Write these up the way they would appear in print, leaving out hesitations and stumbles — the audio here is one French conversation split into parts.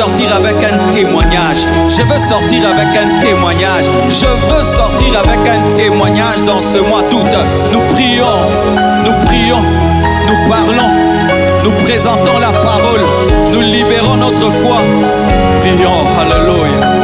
sortir avec un témoignage. Je veux sortir avec un témoignage. Je veux sortir avec un témoignage dans ce mois d'août. Nous prions, nous parlons, nous présentons la parole, nous libérons notre foi. Prions, alléluia.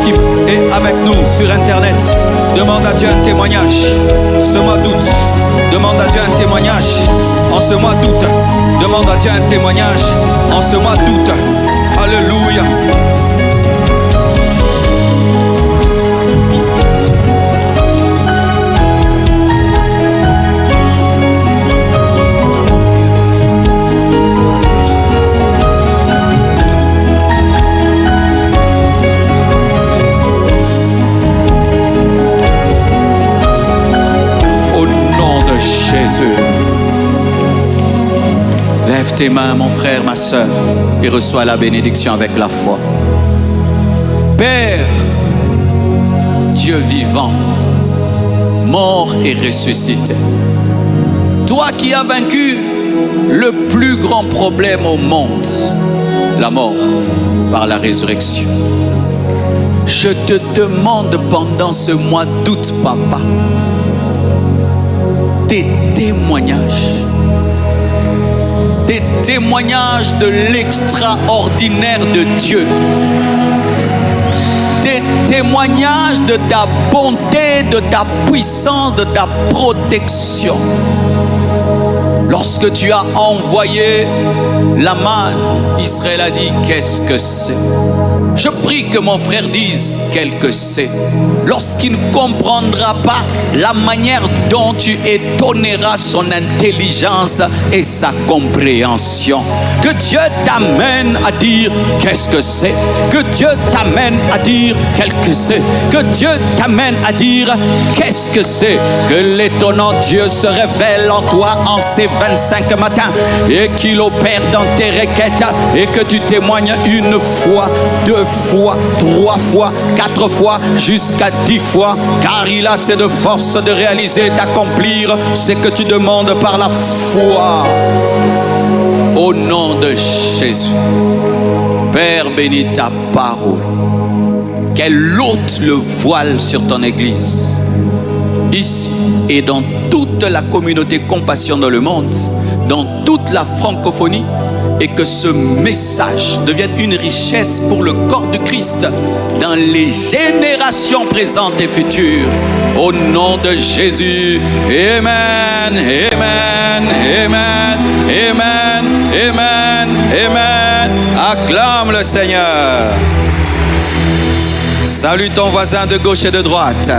Qui est avec nous sur internet, demande à Dieu un témoignage ce mois d'août. Demande à Dieu un témoignage en ce mois d'août. Demande à Dieu un témoignage en ce mois d'août. Alléluia. Lève tes mains, mon frère, ma soeur, et reçois la bénédiction avec la foi. Père, Dieu vivant, mort et ressuscité, toi qui as vaincu le plus grand problème au monde, la mort par la résurrection, je te demande pendant ce mois d'août, papa, des témoignages de l'extraordinaire de Dieu, des témoignages de ta bonté, de ta puissance, de ta protection. Lorsque tu as envoyé la manne, Israël a dit, qu'est-ce que c'est? Je prie que mon frère dise quel que c'est. Lorsqu'il ne comprendra pas la manière dont tu étonneras son intelligence et sa compréhension, que Dieu t'amène à dire qu'est-ce que c'est, que Dieu t'amène à dire quel que c'est, que Dieu t'amène à dire qu'est-ce que c'est, que l'étonnant Dieu se révèle en toi en ces 25 matins et qu'il opère dans tes requêtes et que tu témoignes une fois, deux fois, trois fois, quatre fois, jusqu'à 10 fois, car il a cette force de réaliser, d'accomplir ce que tu demandes par la foi. Au nom de Jésus, Père, bénis ta parole, qu'elle ôte le voile sur ton Église, ici et dans toute la communauté Compassion dans le monde, dans toute la francophonie, et que ce message devienne une richesse pour le corps de Christ dans les générations présentes et futures. Au nom de Jésus, Amen, Amen, Amen, Amen, Amen, Amen. Acclame le Seigneur. Salue ton voisin de gauche et de droite.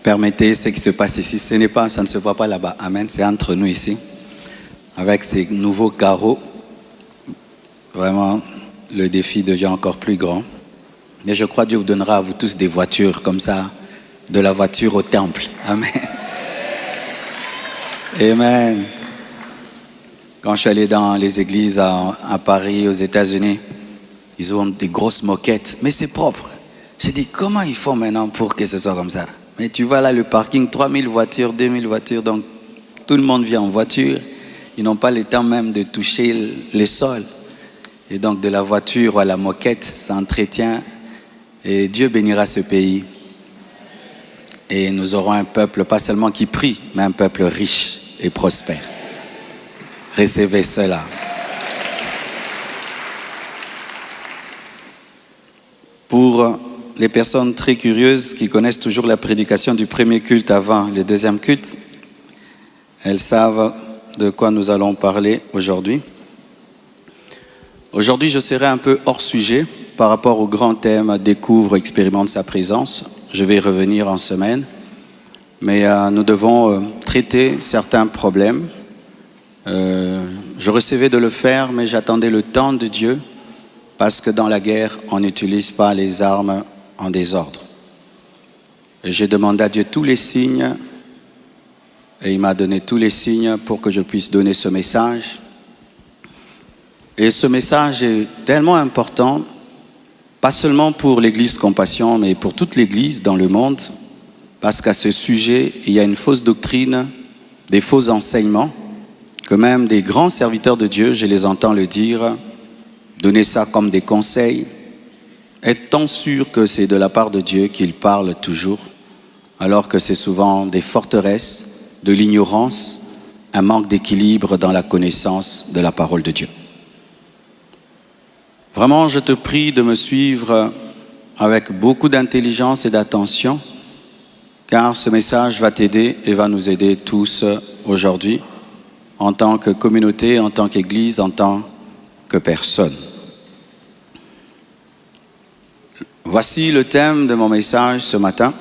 Permettez ce qui se passe ici, ça ne se voit pas là-bas. Amen, c'est entre nous ici. Avec ces nouveaux carreaux, vraiment, le défi devient encore plus grand. Mais je crois que Dieu vous donnera à vous tous des voitures, comme ça, de la voiture au temple. Amen. Amen. Quand je suis allé dans les églises à Paris, aux États-Unis, ils ont des grosses moquettes, mais c'est propre. J'ai dit, comment ils font maintenant pour que ce soit comme ça? Mais tu vois là, le parking, 3000 voitures, 2000 voitures, donc tout le monde vient en voiture. Ils n'ont pas le temps même de toucher le sol. Et donc de la voiture à la moquette, ça entretient. Et Dieu bénira ce pays. Et nous aurons un peuple, pas seulement qui prie, mais un peuple riche et prospère. Recevez cela. Pour les personnes très curieuses qui connaissent toujours la prédication du premier culte avant le deuxième culte, elles savent de quoi nous allons parler aujourd'hui. Aujourd'hui, je serai un peu hors sujet par rapport au grand thème « Découvre, expérimente sa présence ». Je vais y revenir en semaine. Mais nous devons traiter certains problèmes. Je recevais de le faire, mais j'attendais le temps de Dieu, parce que dans la guerre, on n'utilise pas les armes en désordre. Et j'ai demandé à Dieu tous les signes, et il m'a donné tous les signes pour que je puisse donner ce message. Et ce message est tellement important, pas seulement pour l'Église Compassion, mais pour toute l'Église dans le monde, parce qu'à ce sujet, il y a une fausse doctrine, des faux enseignements, que même des grands serviteurs de Dieu, je les entends le dire, donner ça comme des conseils, étant sûr que c'est de la part de Dieu qu'il parle toujours, alors que c'est souvent des forteresses, de l'ignorance, un manque d'équilibre dans la connaissance de la parole de Dieu. Vraiment, je te prie de me suivre avec beaucoup d'intelligence et d'attention, car ce message va t'aider et va nous aider tous aujourd'hui, en tant que communauté, en tant qu'Église, en tant que personne. Voici le thème de mon message ce matin.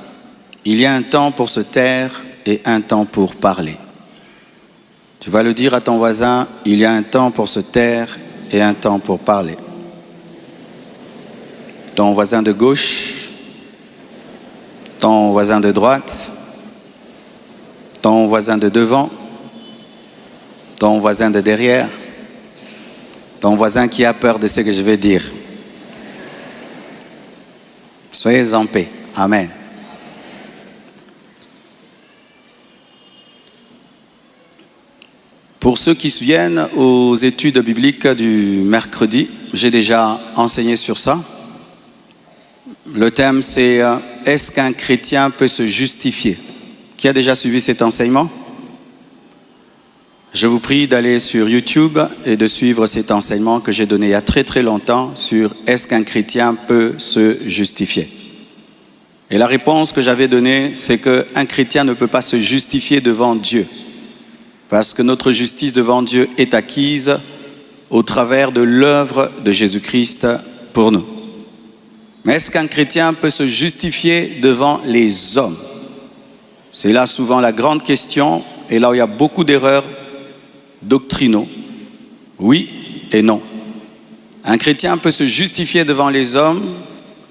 Il y a un temps pour se taire et un temps pour parler. Tu vas le dire à ton voisin, il y a un temps pour se taire et un temps pour parler. Ton voisin de gauche, ton voisin de droite, ton voisin de devant, ton voisin de derrière, ton voisin qui a peur de ce que je vais dire. Soyez en paix. Amen. Pour ceux qui se souviennent aux études bibliques du mercredi, j'ai déjà enseigné sur ça. Le thème c'est « Est-ce qu'un chrétien peut se justifier ?» Qui a déjà suivi cet enseignement? Je vous prie d'aller sur YouTube et de suivre cet enseignement que j'ai donné il y a très très longtemps sur « Est-ce qu'un chrétien peut se justifier ?» Et la réponse que j'avais donnée, c'est qu'un chrétien ne peut pas se justifier devant Dieu. Parce que notre justice devant Dieu est acquise au travers de l'œuvre de Jésus-Christ pour nous. Mais est-ce qu'un chrétien peut se justifier devant les hommes? C'est là souvent la grande question et là où il y a beaucoup d'erreurs doctrinaux. Oui et non. Un chrétien peut se justifier devant les hommes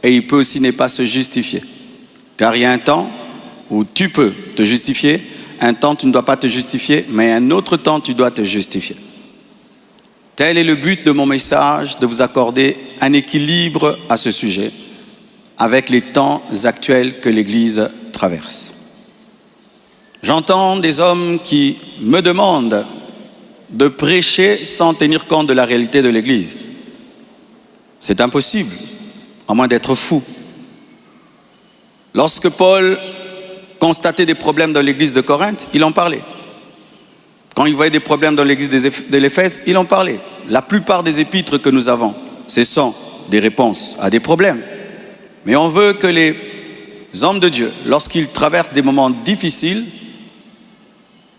et il peut aussi ne pas se justifier. Car il y a un temps où tu peux te justifier, un temps tu ne dois pas te justifier, mais un autre temps tu dois te justifier. Tel est le but de mon message, de vous accorder un équilibre à ce sujet avec les temps actuels que l'Église traverse. J'entends des hommes qui me demandent de prêcher sans tenir compte de la réalité de l'Église. C'est impossible, à moins d'être fou. Lorsque Paul constatait des problèmes dans l'Église de Corinthe, il en parlait. Quand il voyait des problèmes dans l'Église de l'Éphèse, il en parlait. La plupart des épîtres que nous avons, ce sont des réponses à des problèmes. Mais on veut que les hommes de Dieu, lorsqu'ils traversent des moments difficiles,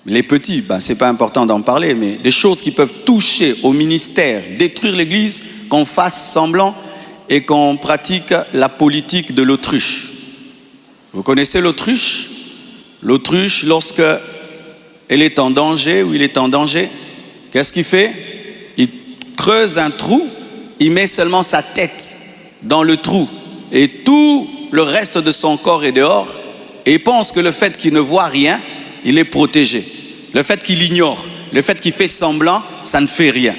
les petits, c'est pas important d'en parler, mais des choses qui peuvent toucher au ministère, détruire l'Église, qu'on fasse semblant et qu'on pratique la politique de l'autruche. Vous connaissez l'autruche? L'autruche, lorsque elle est en danger ou il est en danger, qu'est-ce qu'il fait? Il creuse un trou, il met seulement sa tête dans le trou et tout le reste de son corps est dehors et il pense que le fait qu'il ne voit rien, il est protégé. Le fait qu'il ignore, le fait qu'il fait semblant, ça ne fait rien.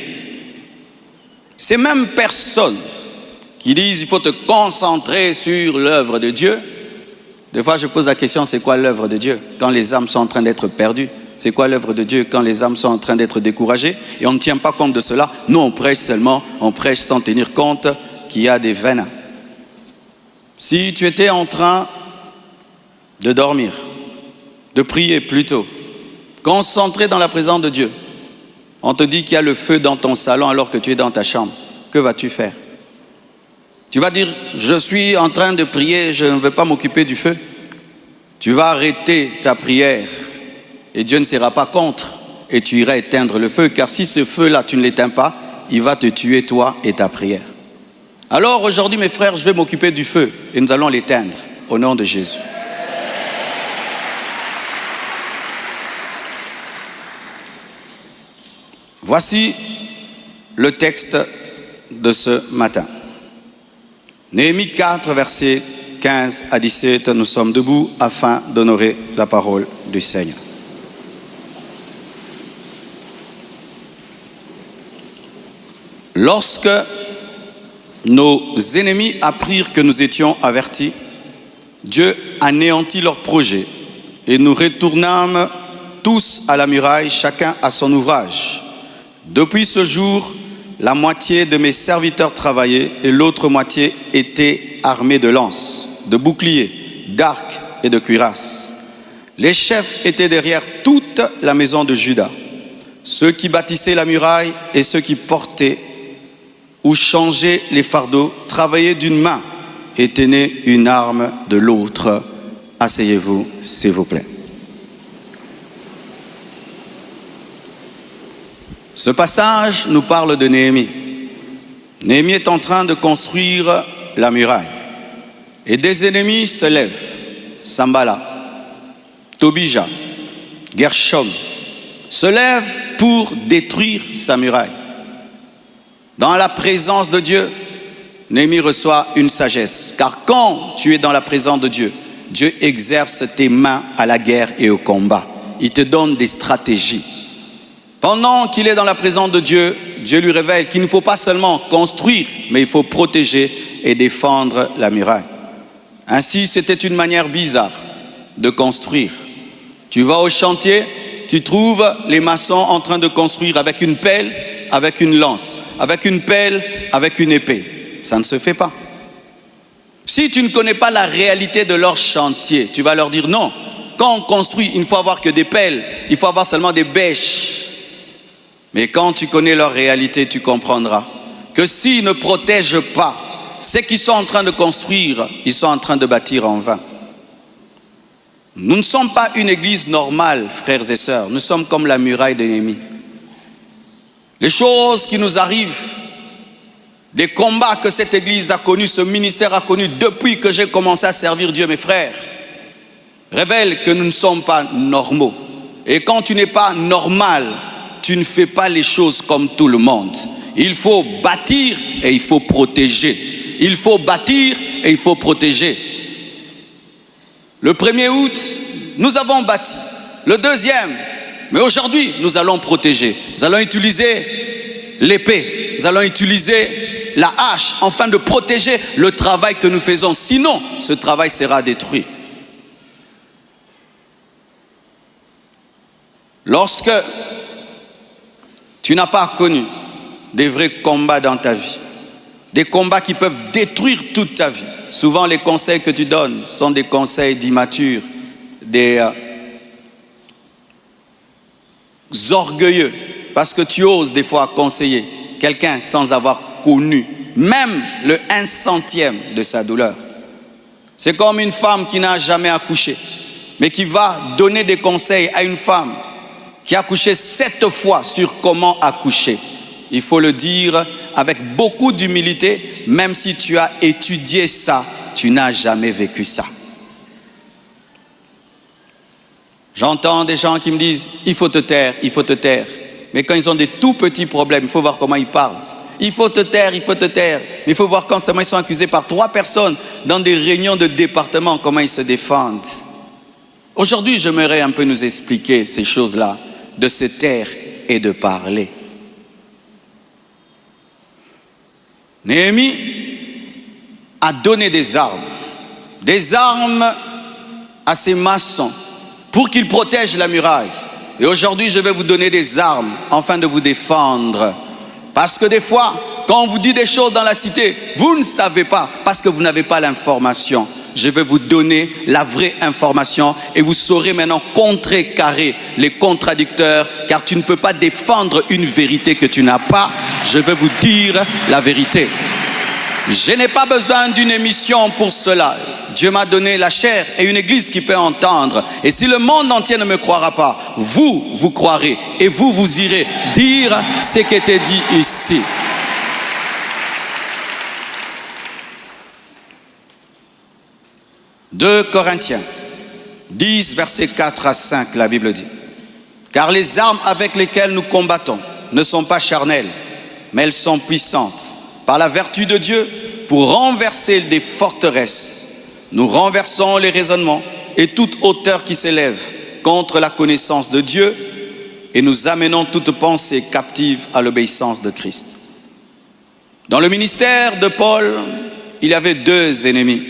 Ces mêmes personnes qui disent il faut te concentrer sur l'œuvre de Dieu, des fois je pose la question, c'est quoi l'œuvre de Dieu quand les âmes sont en train d'être perdues? C'est quoi l'œuvre de Dieu quand les âmes sont en train d'être découragées? Et on ne tient pas compte de cela. Nous on prêche seulement, on prêche sans tenir compte qu'il y a des veines. Si tu étais en train de dormir, de prier plutôt, concentré dans la présence de Dieu, on te dit qu'il y a le feu dans ton salon alors que tu es dans ta chambre, que vas-tu faire? Tu vas dire, je suis en train de prier, je ne veux pas m'occuper du feu. Tu vas arrêter ta prière et Dieu ne sera pas contre et tu iras éteindre le feu, car si ce feu-là, tu ne l'éteins pas, il va te tuer toi et ta prière. Alors aujourd'hui, mes frères, je vais m'occuper du feu et nous allons l'éteindre au nom de Jésus. Voici le texte de ce matin. Néhémie 4, versets 15 à 17, nous sommes debout afin d'honorer la parole du Seigneur. Lorsque nos ennemis apprirent que nous étions avertis, Dieu anéantit leurs projets et nous retournâmes tous à la muraille, chacun à son ouvrage. Depuis ce jour, la moitié de mes serviteurs travaillaient et l'autre moitié était armée de lances, de boucliers, d'arcs et de cuirasses. Les chefs étaient derrière toute la maison de Juda. Ceux qui bâtissaient la muraille et ceux qui portaient ou changeaient les fardeaux travaillaient d'une main et tenaient une arme de l'autre. Asseyez-vous, s'il vous plaît. Ce passage nous parle de Néhémie. Néhémie est en train de construire la muraille. Et des ennemis se lèvent. Sambala, Tobija, Gershom se lèvent pour détruire sa muraille. Dans la présence de Dieu, Néhémie reçoit une sagesse. Car quand tu es dans la présence de Dieu, Dieu exerce tes mains à la guerre et au combat. Il te donne des stratégies. Pendant qu'il est dans la présence de Dieu, Dieu lui révèle qu'il ne faut pas seulement construire, mais il faut protéger et défendre la muraille. Ainsi, c'était une manière bizarre de construire. Tu vas au chantier, tu trouves les maçons en train de construire avec une pelle, avec une lance, avec une pelle, avec une épée. Ça ne se fait pas. Si tu ne connais pas la réalité de leur chantier, tu vas leur dire non. Quand on construit, il ne faut avoir que des pelles, il faut avoir seulement des bêches. Mais quand tu connais leur réalité, tu comprendras que s'ils ne protègent pas ce qu'ils sont en train de construire, ils sont en train de bâtir en vain. Nous ne sommes pas une église normale, frères et sœurs. Nous sommes comme la muraille de Néhémie. Les choses qui nous arrivent, des combats que cette église a connus, ce ministère a connu depuis que j'ai commencé à servir Dieu, mes frères, révèlent que nous ne sommes pas normaux. Et quand tu n'es pas normal, tu ne fais pas les choses comme tout le monde. Il faut bâtir et il faut protéger. Il faut bâtir et il faut protéger. Le 1er août, nous avons bâti. Le 2e, mais aujourd'hui, nous allons protéger. Nous allons utiliser l'épée. Nous allons utiliser la hache afin de protéger le travail que nous faisons. Sinon, ce travail sera détruit. Lorsque tu n'as pas connu des vrais combats dans ta vie, des combats qui peuvent détruire toute ta vie. Souvent, les conseils que tu donnes sont des conseils d'immatures, des orgueilleux, parce que tu oses des fois conseiller quelqu'un sans avoir connu même le 1/100 de sa douleur. C'est comme une femme qui n'a jamais accouché, mais qui va donner des conseils à une femme qui a accouché 7 fois sur comment accoucher. Il faut le dire avec beaucoup d'humilité, même si tu as étudié ça, tu n'as jamais vécu ça. J'entends des gens qui me disent, il faut te taire, il faut te taire. Mais quand ils ont des tout petits problèmes, il faut voir comment ils parlent. Il faut te taire, il faut te taire. Mais il faut voir quand seulement ils sont accusés par 3 personnes dans des réunions de département, comment ils se défendent. Aujourd'hui, j'aimerais un peu nous expliquer ces choses-là, de se taire et de parler. Néhémie a donné des armes à ses maçons pour qu'ils protègent la muraille. Et aujourd'hui, je vais vous donner des armes afin de vous défendre. Parce que des fois, quand on vous dit des choses dans la cité, vous ne savez pas parce que vous n'avez pas l'information. Je vais vous donner la vraie information et vous saurez maintenant contrecarrer les contradicteurs, car tu ne peux pas défendre une vérité que tu n'as pas. Je vais vous dire la vérité. Je n'ai pas besoin d'une émission pour cela. Dieu m'a donné la chair et une église qui peut entendre. Et si le monde entier ne me croira pas, vous croirez et vous irez dire ce qui était dit ici. « 2 Corinthiens 10, versets 4 à 5, la Bible dit. « Car les armes avec lesquelles nous combattons ne sont pas charnelles, mais elles sont puissantes par la vertu de Dieu pour renverser des forteresses. Nous renversons les raisonnements et toute hauteur qui s'élève contre la connaissance de Dieu et nous amenons toute pensée captive à l'obéissance de Christ. Dans le ministère de Paul, il y avait deux ennemis.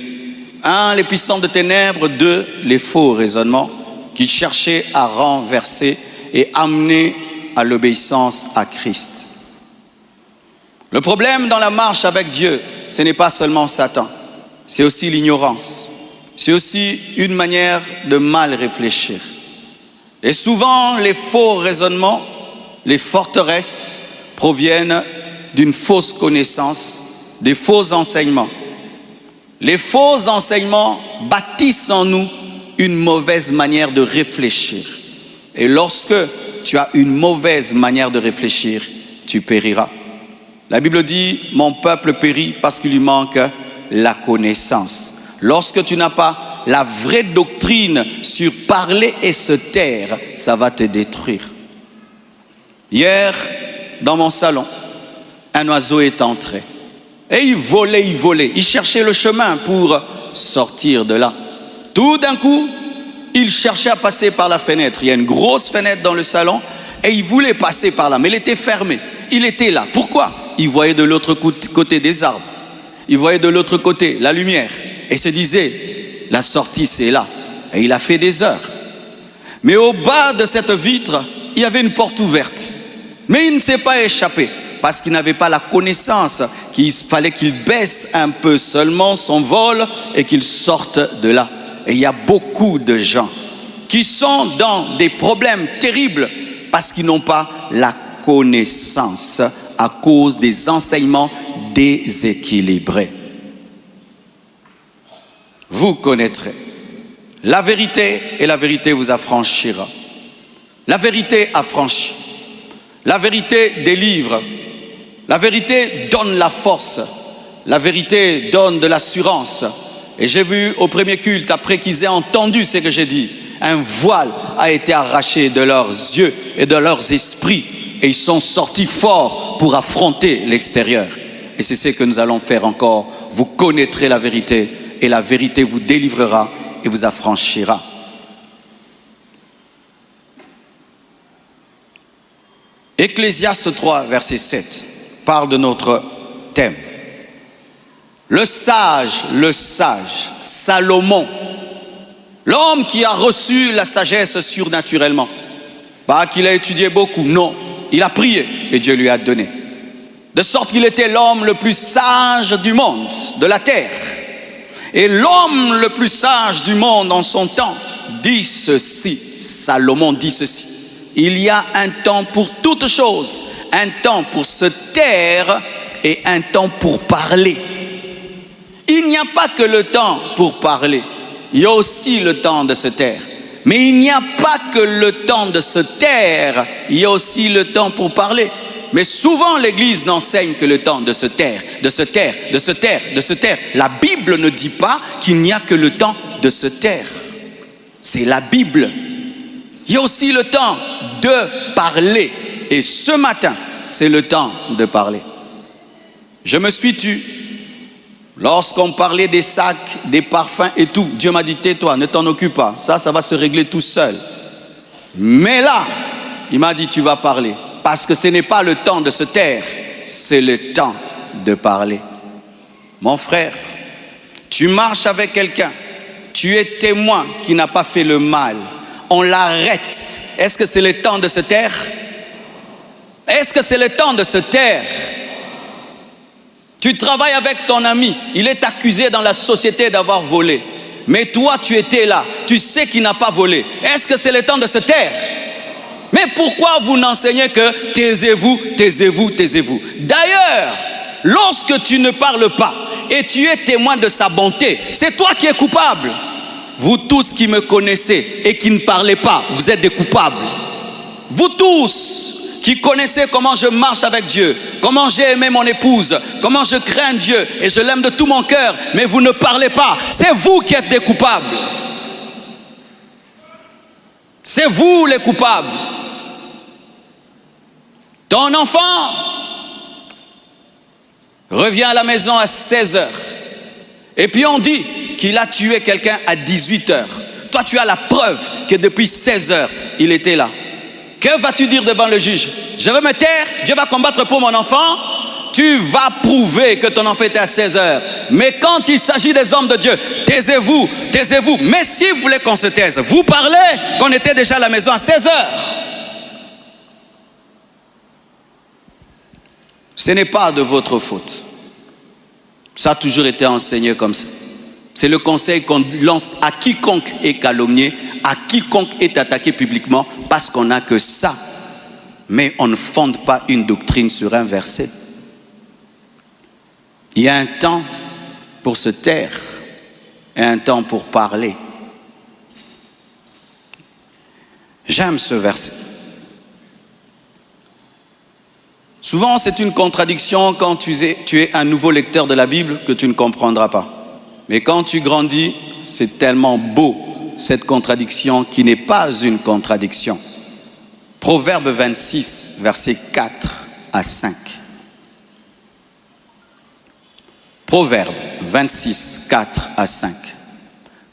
Un, les puissants de ténèbres, deux, les faux raisonnements qu'il cherchait à renverser et amener à l'obéissance à Christ. Le problème dans la marche avec Dieu, ce n'est pas seulement Satan, c'est aussi l'ignorance. C'est aussi une manière de mal réfléchir. Et souvent, les faux raisonnements, les forteresses proviennent d'une fausse connaissance, des faux enseignements. Les faux enseignements bâtissent en nous une mauvaise manière de réfléchir. Et lorsque tu as une mauvaise manière de réfléchir, tu périras. La Bible dit, mon peuple périt parce qu'il lui manque la connaissance. Lorsque tu n'as pas la vraie doctrine sur parler et se taire, ça va te détruire. Hier, dans mon salon, un oiseau est entré. Et il volait. Il cherchait le chemin pour sortir de là. Tout d'un coup, il cherchait à passer par la fenêtre. Il y a une grosse fenêtre dans le salon et il voulait passer par là, mais elle était fermée. Il était là. Pourquoi? Il voyait de l'autre côté des arbres. Il voyait de l'autre côté la lumière. Et se disait, la sortie c'est là. Et il a fait des heures. Mais au bas de cette vitre, il y avait une porte ouverte. Mais il ne s'est pas échappé parce qu'il n'avait pas la connaissance qu'il fallait qu'il baisse un peu seulement son vol et qu'il sorte de là. Et il y a beaucoup de gens qui sont dans des problèmes terribles parce qu'ils n'ont pas la connaissance à cause des enseignements déséquilibrés. Vous connaîtrez la vérité et la vérité vous affranchira. La vérité affranchit. La vérité délivre. La vérité donne la force. La vérité donne de l'assurance. Et j'ai vu au premier culte, après qu'ils aient entendu ce que j'ai dit, un voile a été arraché de leurs yeux et de leurs esprits. Et ils sont sortis forts pour affronter l'extérieur. Et c'est ce que nous allons faire encore. Vous connaîtrez la vérité et la vérité vous délivrera et vous affranchira. Ecclésiaste 3, verset 7, parle de notre thème. Le sage, Salomon, l'homme qui a reçu la sagesse surnaturellement. Pas qu'il a étudié beaucoup, non. Il a prié et Dieu lui a donné. De sorte qu'il était l'homme le plus sage du monde, de la terre. Et l'homme le plus sage du monde en son temps dit ceci. Salomon dit ceci. Il y a un temps pour toutes choses, un temps pour se taire et un temps pour parler. Il n'y a pas que le temps pour parler, il y a aussi le temps de se taire. Mais il n'y a pas que le temps de se taire, il y a aussi le temps pour parler. Mais souvent l'Église n'enseigne que le temps de se taire, de se taire, de se taire, de se taire. La Bible ne dit pas qu'il n'y a que le temps de se taire. C'est la Bible. Il y a aussi le temps de parler. Et ce matin, c'est le temps de parler. Je me suis tu. Lorsqu'on parlait des sacs, des parfums et tout, Dieu m'a dit, tais-toi, ne t'en occupe pas. Ça va se régler tout seul. Mais là, il m'a dit, tu vas parler. Parce que ce n'est pas le temps de se taire, c'est le temps de parler. Mon frère, tu marches avec quelqu'un, tu es témoin qui n'a pas fait le mal. On l'arrête. Est-ce que c'est le temps de se taire? Est-ce que c'est le temps de se taire? Tu travailles avec ton ami, il est accusé dans la société d'avoir volé. Mais toi, tu étais là, tu sais qu'il n'a pas volé. Est-ce que c'est le temps de se taire? Mais pourquoi vous n'enseignez que taisez-vous, taisez-vous, taisez-vous? D'ailleurs, lorsque tu ne parles pas et tu es témoin de sa bonté, c'est toi qui es coupable. Vous tous qui me connaissez et qui ne parlez pas, vous êtes des coupables. Vous tous qui connaissez comment je marche avec Dieu, comment j'ai aimé mon épouse, comment je crains Dieu et je l'aime de tout mon cœur, mais vous ne parlez pas, c'est vous qui êtes des coupables. C'est vous les coupables. Ton enfant revient à la maison à 16h. Et puis on dit qu'il a tué quelqu'un à 18h. Toi, tu as la preuve que depuis 16h, il était là. Que vas-tu dire devant le juge? Je vais me taire, Dieu va combattre pour mon enfant. Tu vas prouver que ton enfant était à 16h. Mais quand il s'agit des hommes de Dieu, taisez-vous, taisez-vous. Mais si vous voulez qu'on se taise, vous parlez qu'on était déjà à la maison à 16h. Ce n'est pas de votre faute. Ça a toujours été enseigné comme ça. C'est le conseil qu'on lance à quiconque est calomnié, à quiconque est attaqué publiquement, parce qu'on n'a que ça. Mais on ne fonde pas une doctrine sur un verset. Il y a un temps pour se taire et un temps pour parler. J'aime ce verset. Souvent, c'est une contradiction quand tu es un nouveau lecteur de la Bible que tu ne comprendras pas. Mais quand tu grandis, c'est tellement beau, cette contradiction qui n'est pas une contradiction. Proverbe 26, versets 4 à 5. Proverbe 26, 4 à 5.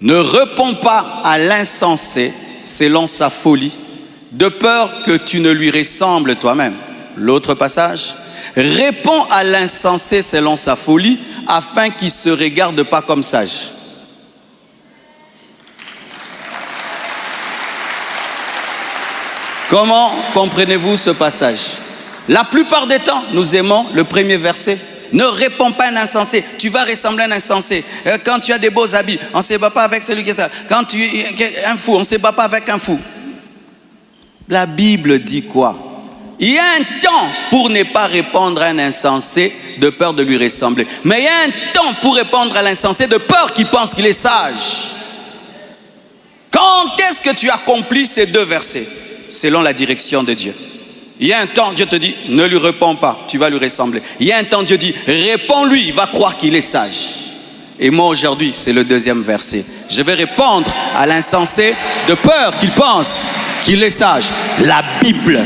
Ne réponds pas à l'insensé selon sa folie, de peur que tu ne lui ressembles toi-même. L'autre passage. Réponds à l'insensé selon sa folie, afin qu'il ne se regarde pas comme sage. Comment comprenez-vous ce passage? La plupart des temps, nous aimons le premier verset. Ne réponds pas à un insensé, tu vas ressembler à un insensé. Quand tu as des beaux habits, on ne se bat pas avec celui qui est ça. Quand tu es un fou, on ne se bat pas avec un fou. La Bible dit quoi? Il y a un temps pour ne pas répondre à un insensé de peur de lui ressembler. Mais il y a un temps pour répondre à l'insensé de peur qu'il pense qu'il est sage. Quand est-ce que tu accomplis ces deux versets? Selon la direction de Dieu. Il y a un temps, Dieu te dit, ne lui réponds pas, tu vas lui ressembler. Il y a un temps, Dieu dit, réponds-lui, il va croire qu'il est sage. Et moi aujourd'hui, c'est le deuxième verset. Je vais répondre à l'insensé de peur qu'il pense qu'il est sage. La Bible.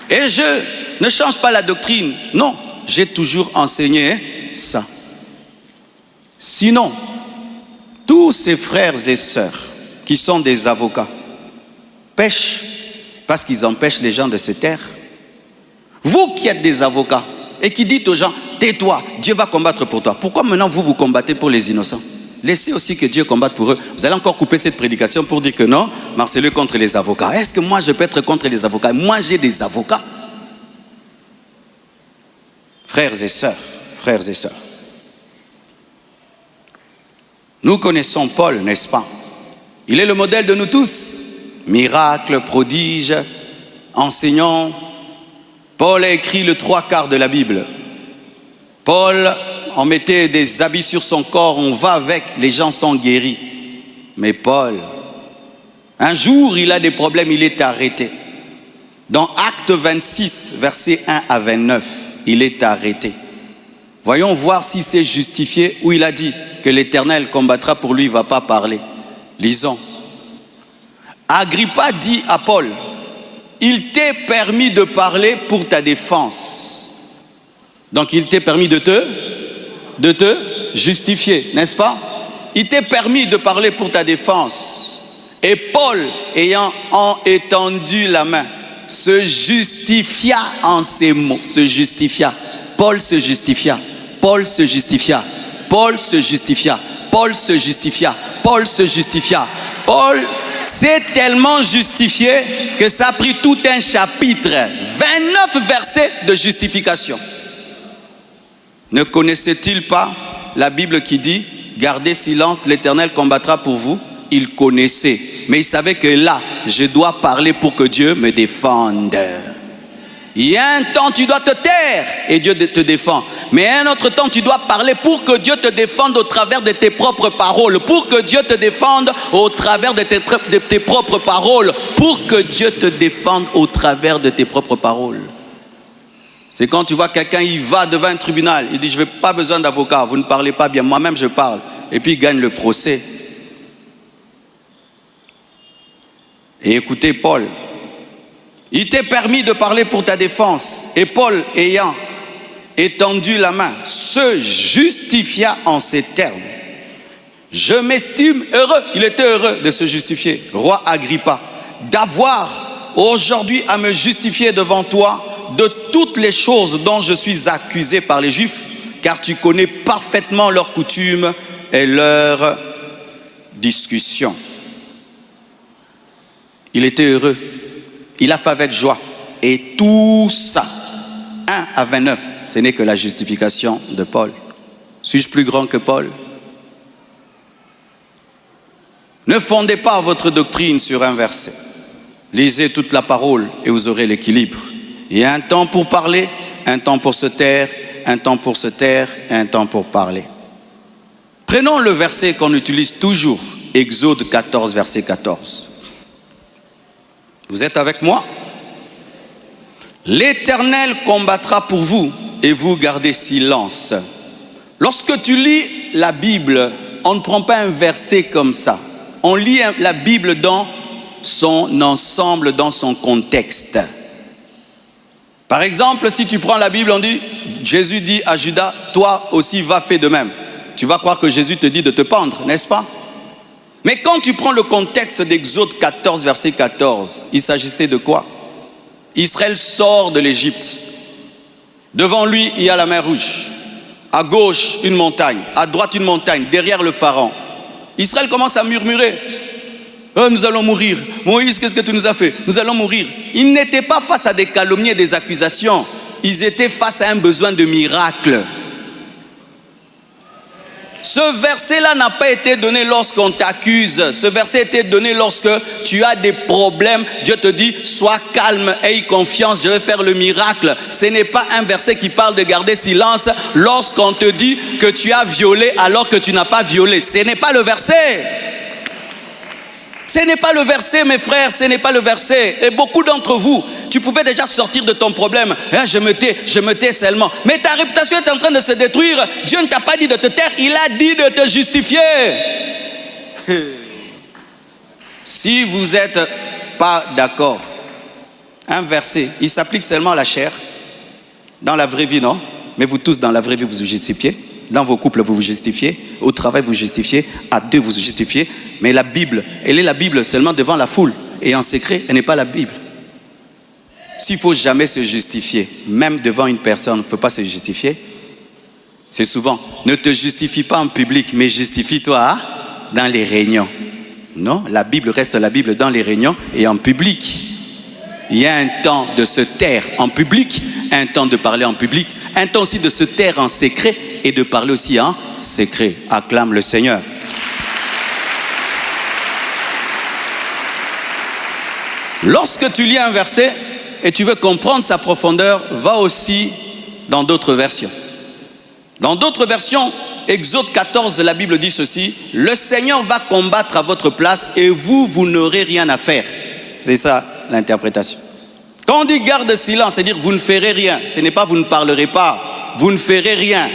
Et je ne change pas la doctrine. Non, j'ai toujours enseigné ça. Sinon, tous ces frères et sœurs qui sont des avocats pêchent parce qu'ils empêchent les gens de se taire. Vous qui êtes des avocats et qui dites aux gens, tais-toi, Dieu va combattre pour toi. Pourquoi maintenant vous combattez pour les innocents? Laissez aussi que Dieu combatte pour eux. Vous allez encore couper cette prédication pour dire que non, Marcellus est contre les avocats. Est-ce que moi je peux être contre les avocats? Moi j'ai des avocats. Frères et sœurs, nous connaissons Paul, n'est-ce pas? Il est le modèle de nous tous. Miracle, prodige, enseignant. Paul a écrit le 3/4 de la Bible. Paul, on mettait des habits sur son corps, on va avec, les gens sont guéris. Mais Paul, un jour, il a des problèmes, il est arrêté. Dans Acte 26, versets 1 à 29, il est arrêté. Voyons voir s'il s'est justifié ou il a dit que l'Éternel combattra pour lui, il ne va pas parler. Lisons. Agrippa dit à Paul, il t'est permis de parler pour ta défense. Donc il t'est permis de te justifier, n'est-ce pas? Il t'est permis de parler pour ta défense. Et Paul, ayant étendu la main, se justifia en ces mots. Se justifia. Paul se justifia. Paul se justifia. Paul se justifia. Paul se justifia. Paul se justifia. Paul s'est tellement justifié que ça a pris tout un chapitre, 29 versets de justification. Ne connaissait-il pas la Bible qui dit « Gardez silence, l'Éternel combattra pour vous » Il connaissait, mais il savait que là, je dois parler pour que Dieu me défende. Il y a un temps, tu dois te taire et Dieu te défend. Mais un autre temps, tu dois parler pour que Dieu te défende au travers de tes propres paroles. Pour que Dieu te défende au travers de tes propres paroles. Pour que Dieu te défende au travers de tes propres paroles. C'est quand tu vois quelqu'un, il va devant un tribunal, il dit, je n'ai pas besoin d'avocat, vous ne parlez pas bien, moi-même je parle. Et puis il gagne le procès. Et écoutez Paul, Il t'est permis de parler pour ta défense. Et Paul, ayant étendu la main, se justifia en ces termes. Je m'estime heureux. Il était heureux de se justifier. Roi Agrippa, d'avoir aujourd'hui à me justifier devant toi de toutes les choses dont je suis accusé par les Juifs, car tu connais parfaitement leurs coutumes et leurs discussions. Il était heureux. Il a fait avec joie. Et tout ça, 1 à 29, ce n'est que la justification de Paul. Suis-je plus grand que Paul? Ne fondez pas votre doctrine sur un verset. Lisez toute la parole et vous aurez l'équilibre. Il y a un temps pour parler, un temps pour se taire, un temps pour se taire et un temps pour parler. Prenons le verset qu'on utilise toujours, Exode 14, verset 14. Vous êtes avec moi? L'Éternel combattra pour vous et vous gardez silence. Lorsque tu lis la Bible, on ne prend pas un verset comme ça. On lit la Bible dans son ensemble, dans son contexte. Par exemple, si tu prends la Bible, on dit, Jésus dit à Judas, toi aussi va faire de même. Tu vas croire que Jésus te dit de te pendre, n'est-ce pas? Mais quand tu prends le contexte d'Exode 14, verset 14, il s'agissait de quoi? Israël sort de l'Égypte. Devant lui, il y a la mer Rouge. À gauche, une montagne. À droite, une montagne. Derrière le Pharaon. Israël commence à murmurer. Oh, nous allons mourir. Moïse, qu'est-ce que tu nous as fait? Nous allons mourir. Ils n'étaient pas face à des calomnies et des accusations. Ils étaient face à un besoin de miracle. Ce verset-là n'a pas été donné lorsqu'on t'accuse. Ce verset a été donné lorsque tu as des problèmes. Dieu te dit, sois calme, aie confiance, je vais faire le miracle. Ce n'est pas un verset qui parle de garder silence lorsqu'on te dit que tu as violé alors que tu n'as pas violé. Ce n'est pas le verset. Ce n'est pas le verset, mes frères, ce n'est pas le verset. Et beaucoup d'entre vous, tu pouvais déjà sortir de ton problème. Hein, je me tais seulement. Mais ta réputation est en train de se détruire. Dieu ne t'a pas dit de te taire, il a dit de te justifier. Si vous n'êtes pas d'accord, un verset, il s'applique seulement à la chair. Dans la vraie vie, non? Mais vous tous, dans la vraie vie, vous vous justifiez. Dans vos couples, vous vous justifiez. Au travail, vous vous justifiez. À deux, vous vous justifiez. Mais la Bible, elle est la Bible seulement devant la foule. Et en secret, elle n'est pas la Bible. S'il ne faut jamais se justifier, même devant une personne, il ne faut pas se justifier. C'est souvent, ne te justifie pas en public, mais justifie-toi dans les réunions. Non, la Bible reste la Bible dans les réunions et en public. Il y a un temps de se taire en public, un temps de parler en public, un temps aussi de se taire en secret et de parler aussi en secret. Acclame le Seigneur. Lorsque tu lis un verset et tu veux comprendre sa profondeur, va aussi dans d'autres versions. Dans d'autres versions, Exode 14, la Bible dit ceci, « Le Seigneur va combattre à votre place et vous, vous n'aurez rien à faire. » C'est ça l'interprétation. Quand on dit « garde silence », c'est-à-dire « vous ne ferez rien ». Ce n'est pas « vous ne parlerez pas », vous ne ferez rien.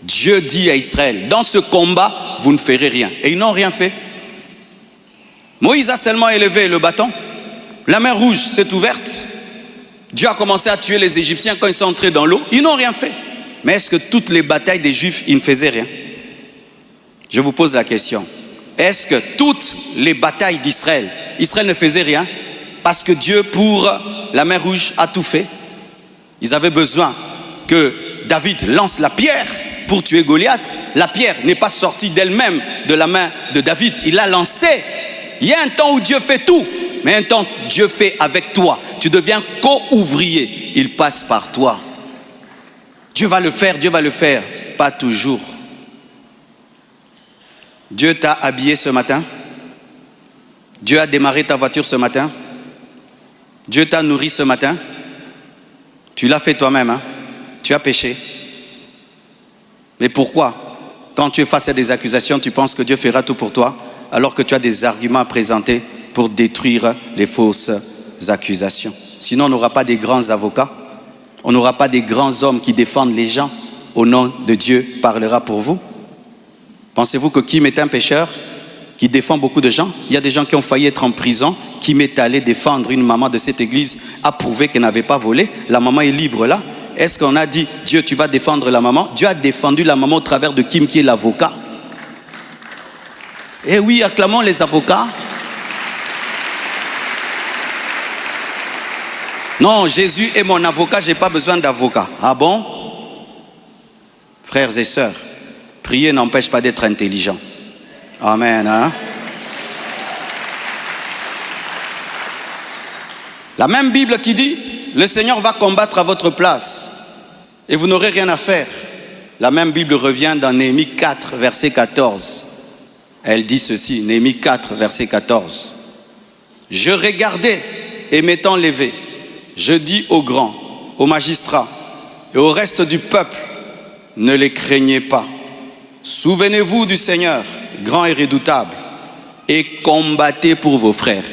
Dieu dit à Israël, dans ce combat, vous ne ferez rien. Et ils n'ont rien fait. Moïse a seulement élevé le bâton. La mer Rouge s'est ouverte. Dieu a commencé à tuer les Égyptiens quand ils sont entrés dans l'eau. Ils n'ont rien fait. Mais est-ce que toutes les batailles des Juifs, ils ne faisaient rien? Je vous pose la question. Est-ce que toutes les batailles d'Israël, Israël ne faisait rien? Parce que Dieu, pour la mer Rouge, a tout fait. Ils avaient besoin que David lance la pierre pour tuer Goliath. La pierre n'est pas sortie d'elle-même de la main de David. Il l'a lancée. Il y a un temps où Dieu fait tout, mais un temps Dieu fait avec toi. Tu deviens co-ouvrier. Il passe par toi. Dieu va le faire, pas toujours. Dieu t'a habillé ce matin. Dieu a démarré ta voiture ce matin. Dieu t'a nourri ce matin. Tu l'as fait toi-même, hein? Tu as péché. Mais pourquoi? Quand tu es face à des accusations, tu penses que Dieu fera tout pour toi, alors que tu as des arguments à présenter pour détruire les fausses accusations. Sinon, on n'aura pas des grands avocats, on n'aura pas des grands hommes qui défendent les gens. Au nom de Dieu, parlera pour vous. Pensez-vous que Kim est un pécheur? qui défend beaucoup de gens. Il y a des gens qui ont failli être en prison, qui m'est allé défendre une maman de cette église, a prouvé qu'elle n'avait pas volé. La maman est libre là. Est-ce qu'on a dit, Dieu, tu vas défendre la maman? Dieu a défendu la maman au travers de Kim, qui est l'avocat. Eh oui, acclamons les avocats. Non, Jésus est mon avocat, je n'ai pas besoin d'avocat. Ah bon? Frères et sœurs, prier n'empêche pas d'être intelligent. Amen. Hein? La même Bible qui dit, le Seigneur va combattre à votre place et vous n'aurez rien à faire. La même Bible revient dans Néhémie 4, verset 14. Elle dit ceci, Néhémie 4, verset 14. Je regardais et m'étant levé, je dis aux grands, aux magistrats et au reste du peuple, ne les craignez pas. Souvenez-vous du Seigneur, grand et redoutable, et combattez pour vos frères.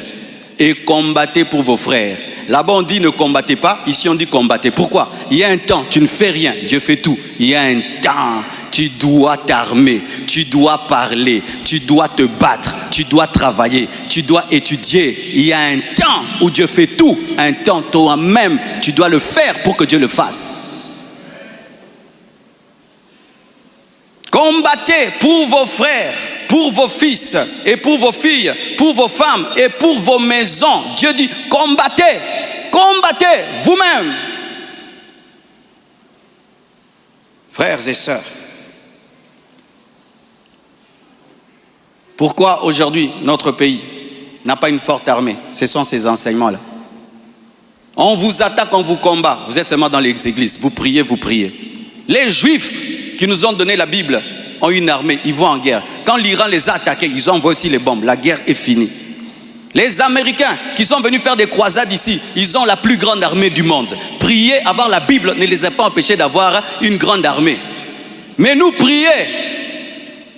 Et combattez pour vos frères. Là-bas on dit ne combattez pas, ici on dit combattez. Pourquoi? Il y a un temps, tu ne fais rien, Dieu fait tout. Il y a un temps, tu dois t'armer, tu dois parler, tu dois te battre, tu dois travailler, tu dois étudier. Il y a un temps où Dieu fait tout. Un temps toi-même, tu dois le faire pour que Dieu le fasse. Combattez pour vos frères, pour vos fils et pour vos filles, pour vos femmes et pour vos maisons. Dieu dit combattez, combattez vous-même. Frères et sœurs, pourquoi aujourd'hui notre pays n'a pas une forte armée? Ce sont ces enseignements-là. On vous attaque, on vous combat. Vous êtes seulement dans les églises, vous priez, vous priez. Les Juifs qui nous ont donné la Bible ont une armée, ils vont en guerre. Quand l'Iran les a attaqués, ils envoient aussi les bombes. La guerre est finie. Les Américains qui sont venus faire des croisades ici, ils ont la plus grande armée du monde. Prier, avoir la Bible ne les a pas empêchés d'avoir une grande armée. Mais nous, prier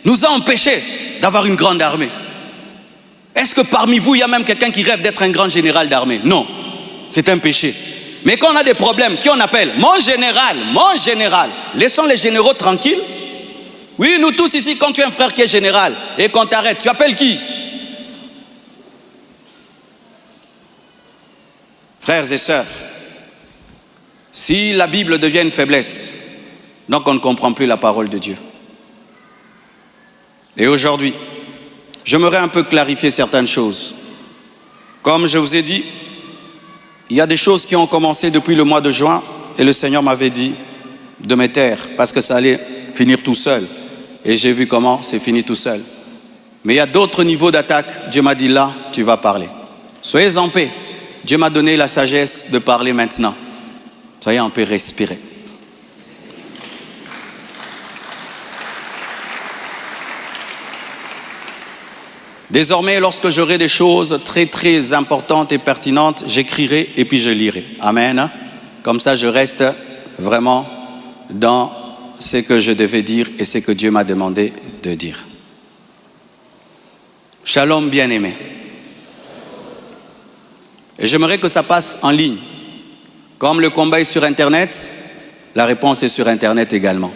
nous a empêchés d'avoir une grande armée. Est-ce que parmi vous, il y a même quelqu'un qui rêve d'être un grand général d'armée? Non, c'est un péché. Mais quand on a des problèmes, qui on appelle? Mon général, mon général. Laissons les généraux tranquilles. Oui, nous tous ici, quand tu as un frère qui est général et qu'on t'arrête, tu appelles qui? Frères et sœurs, si la Bible devient une faiblesse, donc on ne comprend plus la parole de Dieu. Et aujourd'hui, j'aimerais un peu clarifier certaines choses. Comme je vous ai dit, il y a des choses qui ont commencé depuis le mois de juin et le Seigneur m'avait dit de me taire parce que ça allait finir tout seul. Et j'ai vu comment c'est fini tout seul. Mais il y a d'autres niveaux d'attaque. Dieu m'a dit là, tu vas parler. Soyez en paix. Dieu m'a donné la sagesse de parler maintenant. Soyez en paix, respirez. Désormais, lorsque j'aurai des choses très très importantes et pertinentes, j'écrirai et puis je lirai. Amen. Comme ça, je reste vraiment dans ce que je devais dire et ce que Dieu m'a demandé de dire. Shalom bien-aimé. Et j'aimerais que ça passe en ligne. Comme le combat est sur Internet, la réponse est sur Internet également.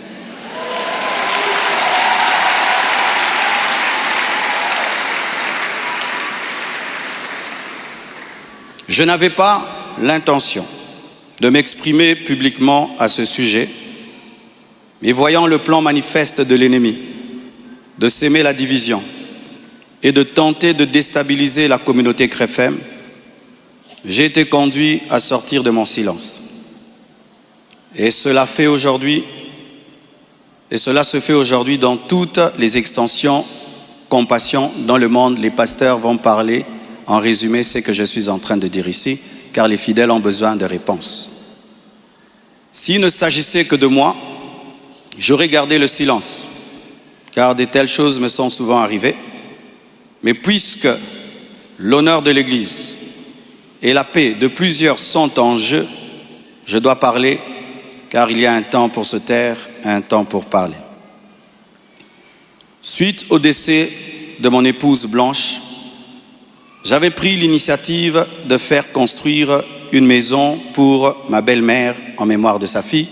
Je n'avais pas l'intention de m'exprimer publiquement à ce sujet, mais voyant le plan manifeste de l'ennemi, de s'aimer la division et de tenter de déstabiliser la communauté CREFEM, j'ai été conduit à sortir de mon silence. Et cela se fait aujourd'hui dans toutes les extensions compassion dans le monde. Les pasteurs vont parler en résumé ce que je suis en train de dire ici, car les fidèles ont besoin de réponses. S'il ne s'agissait que de moi, j'aurais gardé le silence, car de telles choses me sont souvent arrivées. Mais puisque l'honneur de l'Église et la paix de plusieurs sont en jeu, je dois parler, car il y a un temps pour se taire, un temps pour parler. Suite au décès de mon épouse Blanche, j'avais pris l'initiative de faire construire une maison pour ma belle-mère en mémoire de sa fille.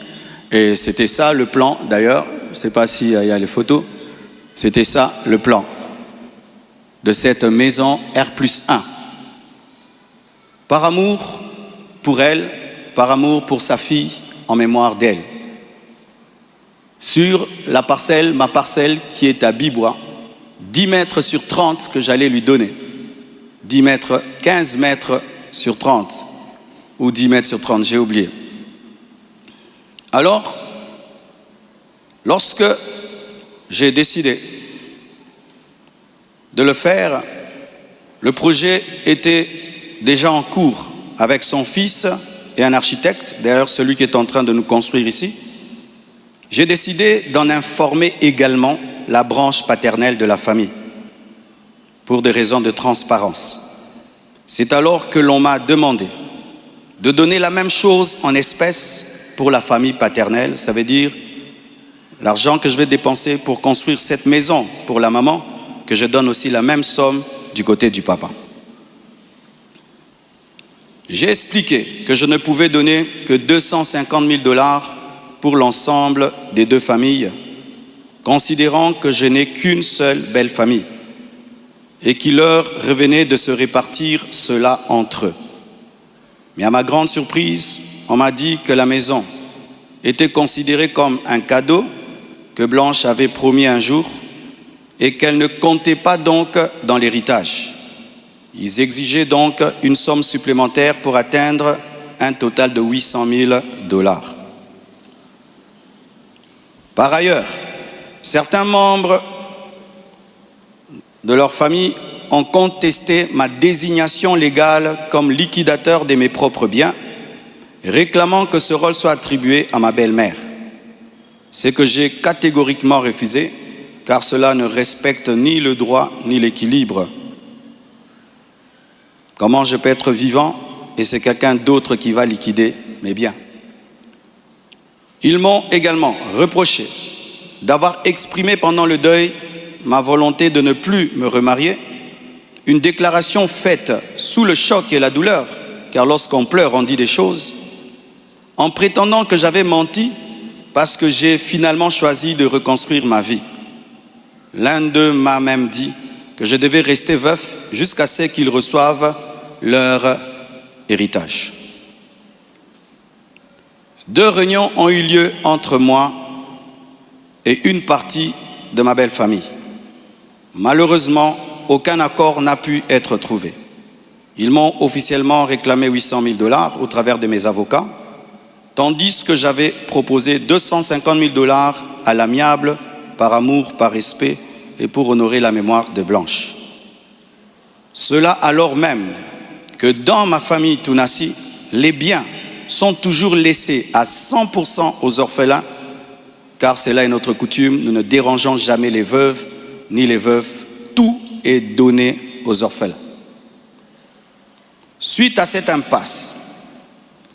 Et c'était ça le plan, d'ailleurs. Je ne sais pas s'il y a les photos. C'était ça le plan. de cette maison R+1. Par amour pour elle, par amour pour sa fille, en mémoire d'elle. Sur la parcelle, ma parcelle qui est à Bibois, 10 mètres sur 30 que j'allais lui donner. 10 mètres, 15 mètres sur 30, ou 10 mètres sur 30, j'ai oublié. Alors, lorsque j'ai décidé de le faire, le projet était déjà en cours avec son fils et un architecte, d'ailleurs celui qui est en train de nous construire ici. J'ai décidé d'en informer également la branche paternelle de la famille, pour des raisons de transparence. C'est alors que l'on m'a demandé de donner la même chose en espèces pour la famille paternelle, ça veut dire l'argent que je vais dépenser pour construire cette maison pour la maman, que je donne aussi la même somme du côté du papa. J'ai expliqué que je ne pouvais donner que 250 000 $ pour l'ensemble des deux familles, considérant que je n'ai qu'une seule belle famille et qu'il leur revenait de se répartir cela entre eux. Mais à ma grande surprise, on m'a dit que la maison était considérée comme un cadeau que Blanche avait promis un jour et qu'elle ne comptait pas donc dans l'héritage. Ils exigeaient donc une somme supplémentaire pour atteindre un total de 800 000 $. Par ailleurs, certains membres de leur famille ont contesté ma désignation légale comme liquidateur de mes propres biens, réclamant que ce rôle soit attribué à ma belle-mère. C'est que j'ai catégoriquement refusé, car cela ne respecte ni le droit ni l'équilibre. Comment je peux être vivant et c'est quelqu'un d'autre qui va liquider mes biens? Ils m'ont également reproché d'avoir exprimé pendant le deuil ma volonté de ne plus me remarier, une déclaration faite sous le choc et la douleur, car lorsqu'on pleure, on dit des choses, en prétendant que j'avais menti parce que j'ai finalement choisi de reconstruire ma vie. L'un d'eux m'a même dit que je devais rester veuf jusqu'à ce qu'ils reçoivent leur héritage. 2 réunions ont eu lieu entre moi et une partie de ma belle famille. Malheureusement, aucun accord n'a pu être trouvé. Ils m'ont officiellement réclamé 800 000 $ au travers de mes avocats, tandis que j'avais proposé 250 000 $ à l'amiable, par amour, par respect et pour honorer la mémoire de Blanche. Cela alors même que dans ma famille Tounassi, les biens sont toujours laissés à 100% aux orphelins, car c'est là notre coutume, nous ne dérangeons jamais les veuves ni les veufs, tout est donné aux orphelins. Suite à cette impasse,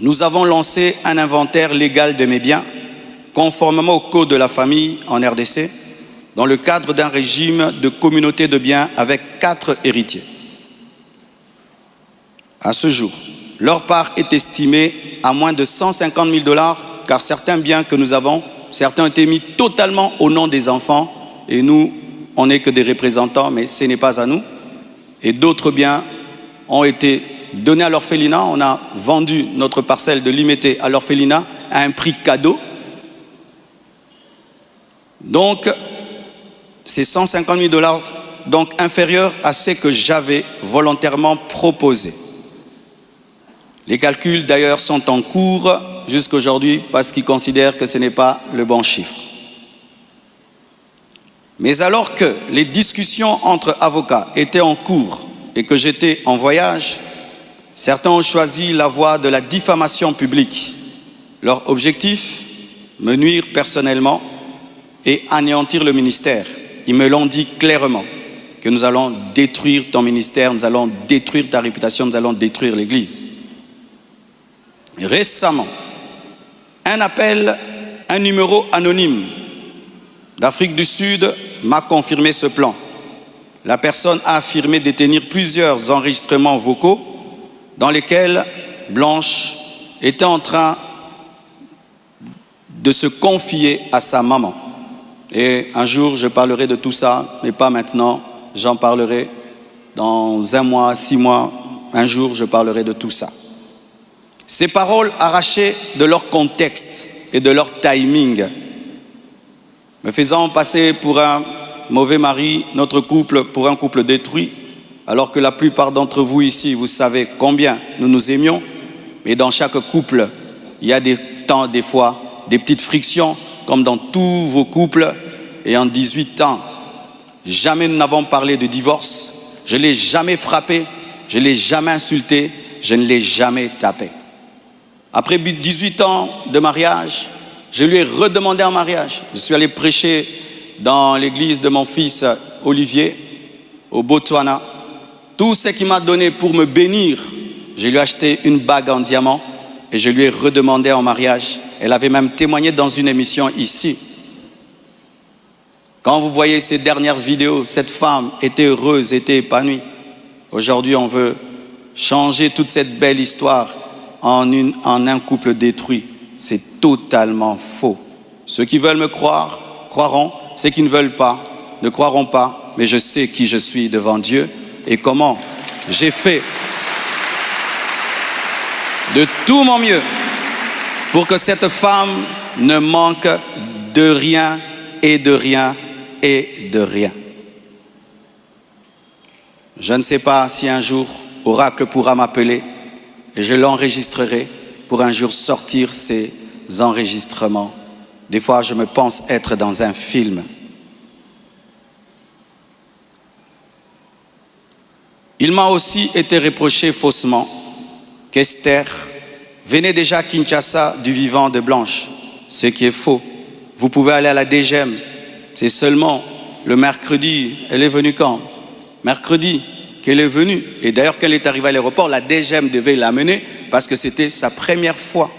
nous avons lancé un inventaire légal de mes biens, conformément au code de la famille en RDC, dans le cadre d'un régime de communauté de biens avec 4 héritiers. À ce jour, leur part est estimée à moins de 150 000 $, car certains biens que nous avons, certains ont été mis totalement au nom des enfants, et nous, on n'est que des représentants, mais ce n'est pas à nous. Et d'autres biens ont été donnés à l'orphelinat. On a vendu notre parcelle de Limété à l'orphelinat à un prix cadeau. Donc, c'est 150 000 $, donc inférieur à ce que j'avais volontairement proposé. Les calculs d'ailleurs sont en cours jusqu'à aujourd'hui parce qu'ils considèrent que ce n'est pas le bon chiffre. Mais alors que les discussions entre avocats étaient en cours et que j'étais en voyage, certains ont choisi la voie de la diffamation publique. Leur objectif, me nuire personnellement et anéantir le ministère. Ils me l'ont dit clairement, que nous allons détruire ton ministère, nous allons détruire ta réputation, nous allons détruire l'Église. Récemment, un numéro anonyme d'Afrique du Sud m'a confirmé ce plan. La personne a affirmé détenir plusieurs enregistrements vocaux dans lesquels Blanche était en train de se confier à sa maman. Et un jour, je parlerai de tout ça, mais pas maintenant. J'en parlerai Dans 1 mois, 6 mois, un jour, je parlerai de tout ça. Ces paroles arrachées de leur contexte et de leur timing, me faisant passer pour un mauvais mari, notre couple pour un couple détruit, alors que la plupart d'entre vous ici, vous savez combien nous nous aimions, mais dans chaque couple, il y a des temps, des fois, des petites frictions, comme dans tous vos couples. Et en 18 ans, jamais nous n'avons parlé de divorce, je ne l'ai jamais frappé, je ne l'ai jamais insulté, je ne l'ai jamais tapé. Après 18 ans de mariage, je lui ai redemandé en mariage. Je suis allé prêcher dans l'église de mon fils Olivier, au Botswana. Tout ce qu'il m'a donné pour me bénir, je lui ai acheté une bague en diamant et je lui ai redemandé en mariage. Elle avait même témoigné dans une émission ici. Quand vous voyez ces dernières vidéos, cette femme était heureuse, était épanouie. Aujourd'hui, on veut changer toute cette belle histoire en un couple détruit. C'est totalement faux. Ceux qui veulent me croire, croiront. Ceux qui ne veulent pas, ne croiront pas. Mais je sais qui je suis devant Dieu et comment j'ai fait de tout mon mieux pour que cette femme ne manque de rien et de rien et de rien. Je ne sais pas si un jour Oracle pourra m'appeler et je l'enregistrerai pour un jour sortir ces enregistrements. Des fois, je me pense être dans un film. Il m'a aussi été reproché faussement qu'Esther venait déjà à Kinshasa du vivant de Blanche, ce qui est faux. Vous pouvez aller à la DGM, c'est seulement le mercredi. Elle est venue quand? Mercredi qu'elle est venue. Et d'ailleurs, quand elle est arrivée à l'aéroport, la DGM devait l'amener parce que c'était sa première fois.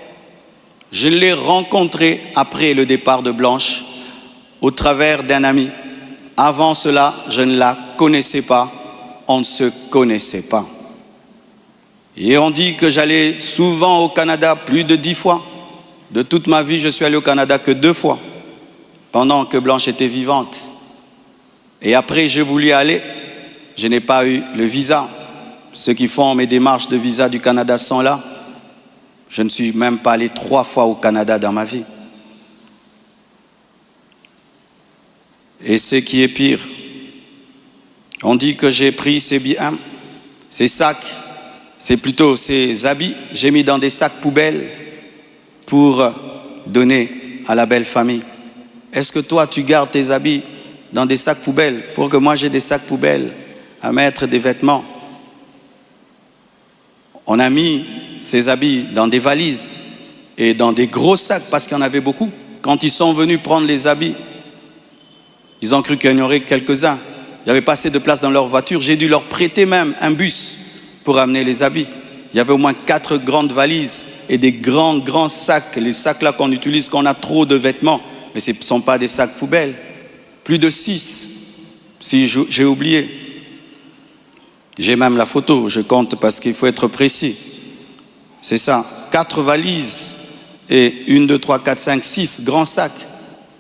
Je l'ai rencontrée après le départ de Blanche au travers d'un ami. Avant cela, je ne la connaissais pas. On ne se connaissait pas. Et on dit que j'allais souvent au Canada, plus de 10 fois. De toute ma vie, je suis allé au Canada que 2 fois, pendant que Blanche était vivante. Et après, j'ai voulu aller, je n'ai pas eu le visa. Ceux qui font mes démarches de visa du Canada sont là. Je ne suis même pas allé 3 fois au Canada dans ma vie. Et ce qui est pire, on dit que j'ai pris ces biens, ces sacs, c'est plutôt ces habits, j'ai mis dans des sacs poubelles pour donner à la belle famille. Est-ce que toi, tu gardes tes habits dans des sacs poubelles pour que moi j'ai des sacs poubelles à mettre des vêtements? On a mis ces habits dans des valises et dans des gros sacs parce qu'il y en avait beaucoup. Quand ils sont venus prendre les habits, ils ont cru qu'il y en aurait quelques-uns. Il n'y avait pas assez de place dans leur voiture. J'ai dû leur prêter même un bus pour amener les habits. Il y avait au moins 4 grandes valises et des grands sacs. Les sacs là qu'on utilise quand on a trop de vêtements. Mais ce ne sont pas des sacs poubelles. Plus de 6, si j'ai oublié. J'ai même la photo, je compte parce qu'il faut être précis. C'est ça, 4 valises et 1, 2, 3, 4, 5, 6 grands sacs.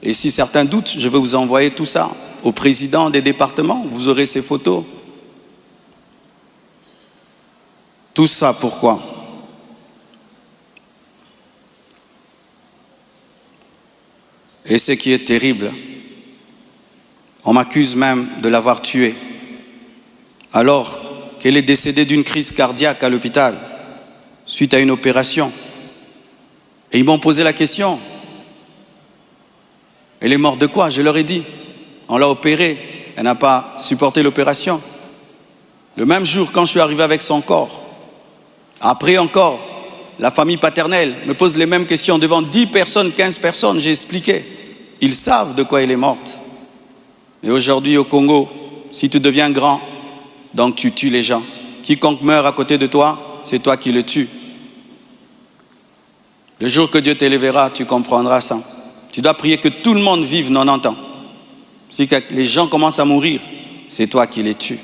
Et si certains doutent, je vais vous envoyer tout ça au président des départements. Vous aurez ces photos. Tout ça, pourquoi? Et ce qui est terrible, on m'accuse même de l'avoir tuée, alors qu'elle est décédée d'une crise cardiaque à l'hôpital, suite à une opération. Et ils m'ont posé la question, elle est morte de quoi? Je leur ai dit, on l'a opérée, elle n'a pas supporté l'opération. Le même jour, quand je suis arrivé avec son corps, après encore, la famille paternelle me pose les mêmes questions devant 10 personnes, 15 personnes, j'ai expliqué. Ils savent de quoi elle est morte. Et aujourd'hui au Congo, si tu deviens grand, donc tu tues les gens. Quiconque meurt à côté de toi, c'est toi qui le tues. Le jour que Dieu t'élèvera, tu comprendras ça. Tu dois prier que tout le monde vive 90 ans. Si les gens commencent à mourir, c'est toi qui les tues.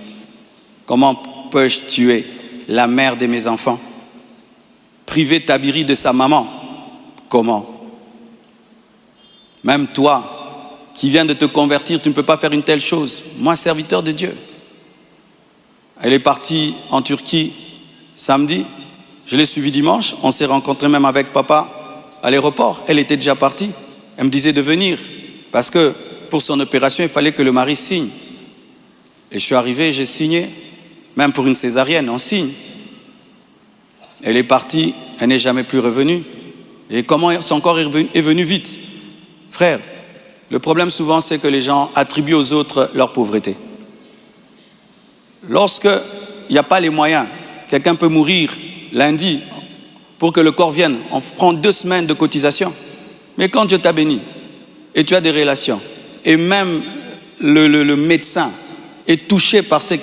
Comment peux-je tuer la mère de mes enfants? Priver Tabiri de sa maman? Comment? Même toi, qui viens de te convertir, tu ne peux pas faire une telle chose. Moi, serviteur de Dieu. Elle est partie en Turquie samedi. Je l'ai suivie dimanche. On s'est rencontrés même avec papa à l'aéroport. Elle était déjà partie. Elle me disait de venir parce que pour son opération, il fallait que le mari signe. Et je suis arrivé, j'ai signé. Même pour une césarienne, on signe. Elle est partie, elle n'est jamais plus revenue. Et comment son corps est venu vite? Frère, le problème souvent, c'est que les gens attribuent aux autres leur pauvreté. Lorsqu'il n'y a pas les moyens, quelqu'un peut mourir lundi pour que le corps vienne. On prend 2 semaines de cotisation. Mais quand Dieu t'a béni et tu as des relations, et même le médecin est touché par ce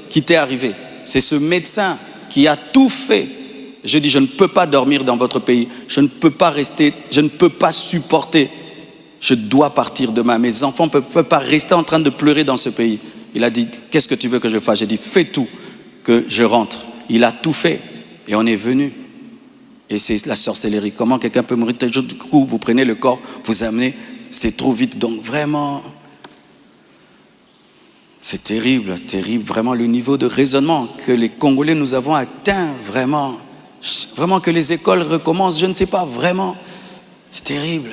qui t'est arrivé, c'est ce médecin qui a tout fait. Je dis, je ne peux pas dormir dans votre pays, je ne peux pas rester, je ne peux pas supporter, je dois partir demain. Mes enfants ne peuvent pas rester en train de pleurer dans ce pays. Il a dit, qu'est-ce que tu veux que je fasse? J'ai dit, fais tout, que je rentre. Il a tout fait et on est venu. Et c'est la sorcellerie. Comment quelqu'un peut mourir? Du coup, vous prenez le corps, vous amenez, c'est trop vite. Donc vraiment, c'est terrible, terrible. Vraiment le niveau de raisonnement que les Congolais nous avons atteint, vraiment que les écoles recommencent, je ne sais pas, vraiment, c'est terrible.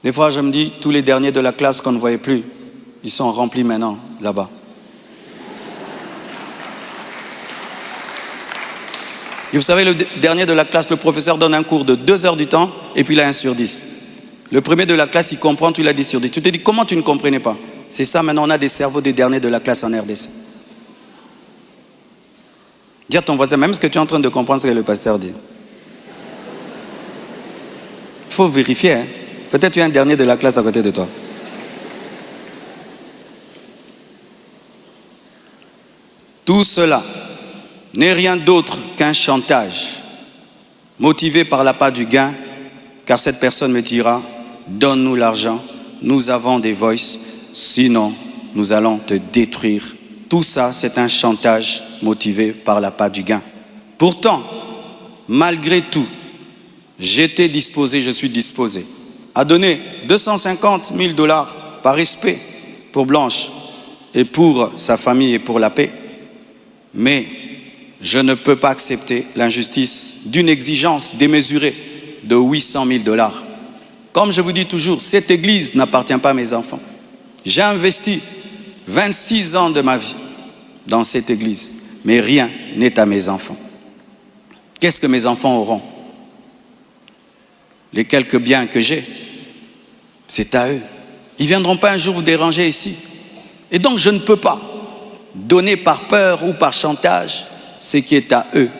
Des fois, je me dis, tous les derniers de la classe qu'on ne voyait plus, ils sont remplis maintenant, là-bas. Et vous savez, le dernier de la classe, le professeur donne un cours de 2 heures du temps, et puis il a 1 sur 10. Le premier de la classe, il comprend, tu l'as 10 sur 10. Tu te dis, comment tu ne comprenais pas? C'est ça, maintenant, on a des cerveaux des derniers de la classe en RDC. Dis à ton voisin, même ce que tu es en train de comprendre, ce que le pasteur dit. Il faut vérifier, hein. Peut-être tu as un dernier de la classe à côté de toi. Tout cela n'est rien d'autre qu'un chantage, motivé par l'appât du gain, car cette personne me dira, donne-nous l'argent, nous avons des voices, sinon nous allons te détruire. Tout ça, c'est un chantage motivé par l'appât du gain. Pourtant, malgré tout, j'étais disposé, je suis disposé à donner 250 000 $ par respect pour Blanche et pour sa famille et pour la paix. Mais je ne peux pas accepter l'injustice d'une exigence démesurée de 800 000 $. Comme je vous dis toujours, cette église n'appartient pas à mes enfants. J'ai investi 26 ans de ma vie dans cette église, mais rien n'est à mes enfants. Qu'est-ce que mes enfants auront? Les quelques biens que j'ai, c'est à eux. Ils ne viendront pas un jour vous déranger ici. Et donc je ne peux pas donner par peur ou par chantage ce qui est à eux.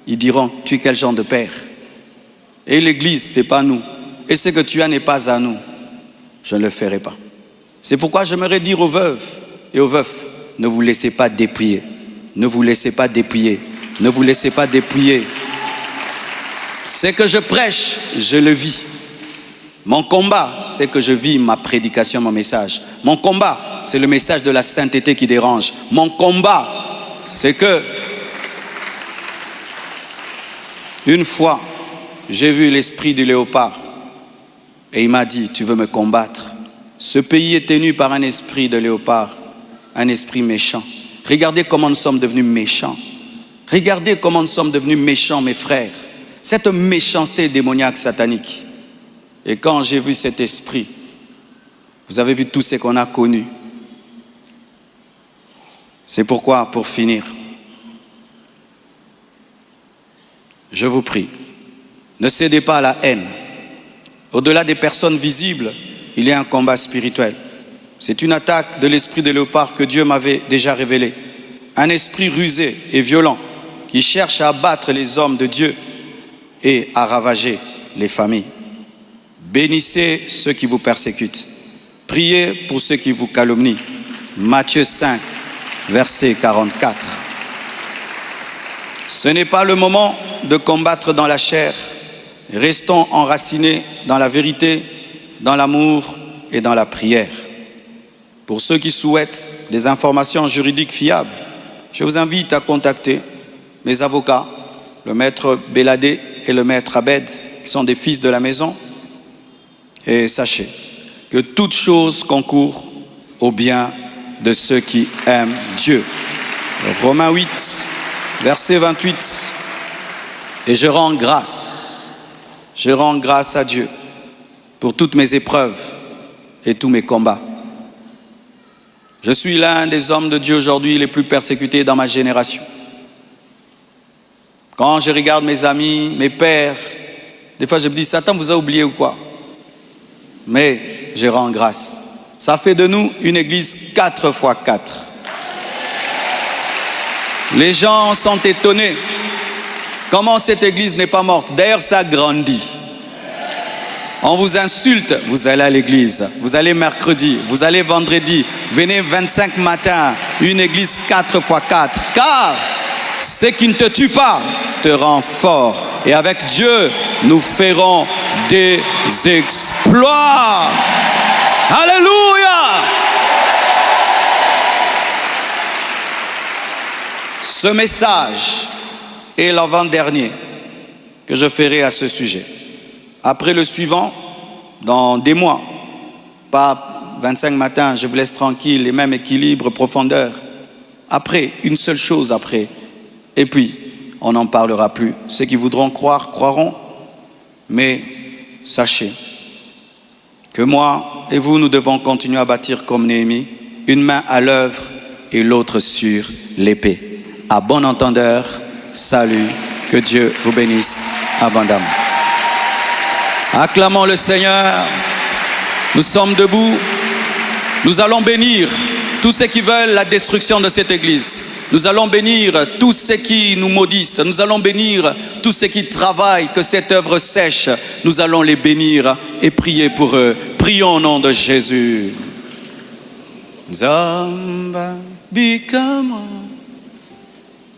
Ils diront, tu es quel genre de père? Et l'église, ce n'est pas nous. Et ce que tu as n'est pas à nous. Je ne le ferai pas. C'est pourquoi j'aimerais dire aux veuves et aux veufs, ne vous laissez pas dépouiller. Ne vous laissez pas dépouiller. Ne vous laissez pas dépouiller. Ce que je prêche, je le vis. Mon combat, c'est que je vis ma prédication, mon message. Mon combat, c'est le message de la sainteté qui dérange. Mon combat, c'est que une fois, j'ai vu l'esprit du léopard et il m'a dit, tu veux me combattre? Ce pays est tenu par un esprit de léopard, un esprit méchant. Regardez comment nous sommes devenus méchants. Regardez comment nous sommes devenus méchants, mes frères. Cette méchanceté démoniaque satanique. Et quand j'ai vu cet esprit, vous avez vu tout ce qu'on a connu. C'est pourquoi, pour finir, je vous prie, ne cédez pas à la haine. Au-delà des personnes visibles, il y a un combat spirituel. C'est une attaque de l'esprit de léopard que Dieu m'avait déjà révélé. Un esprit rusé et violent qui cherche à abattre les hommes de Dieu et à ravager les familles. Bénissez ceux qui vous persécutent. Priez pour ceux qui vous calomnient. Matthieu 5, verset 44. Ce n'est pas le moment de combattre dans la chair. Restons enracinés dans la vérité, dans l'amour et dans la prière. Pour ceux qui souhaitent des informations juridiques fiables, je vous invite à contacter mes avocats, le maître Béladé et le maître Abed, qui sont des fils de la maison. Et sachez que toute chose concourt au bien de ceux qui aiment Dieu. Romains 8, verset 28. Et je rends grâce à Dieu pour toutes mes épreuves et tous mes combats. Je suis l'un des hommes de Dieu aujourd'hui les plus persécutés dans ma génération. Quand je regarde mes amis, mes pères, des fois je me dis, Satan vous a oublié ou quoi? Mais je rends grâce. Ça fait de nous une église 4x4. Les gens sont étonnés. Comment cette église n'est pas morte? D'ailleurs, ça grandit. On vous insulte, vous allez à l'église, vous allez mercredi, vous allez vendredi, venez 25 matins, une église 4x4. Car ce qui ne te tue pas te rend fort. Et avec Dieu, nous ferons des exploits. Alléluia! Ce message est l'avant-dernier que je ferai à ce sujet. Après le suivant, dans des mois, pas 25 matins, je vous laisse tranquille, les mêmes équilibres, profondeur. Après, une seule chose après. Et puis, on n'en parlera plus. Ceux qui voudront croire, croiront. Mais sachez que moi et vous, nous devons continuer à bâtir comme Néhémie, une main à l'œuvre et l'autre sur l'épée. À bon entendeur, salut, que Dieu vous bénisse abondamment. Acclamons le Seigneur. Nous sommes debout. Nous allons bénir tous ceux qui veulent la destruction de cette église. Nous allons bénir tous ceux qui nous maudissent. Nous allons bénir tous ceux qui travaillent, que cette œuvre sèche. Nous allons les bénir et prier pour eux. Prions au nom de Jésus. Zamba bikama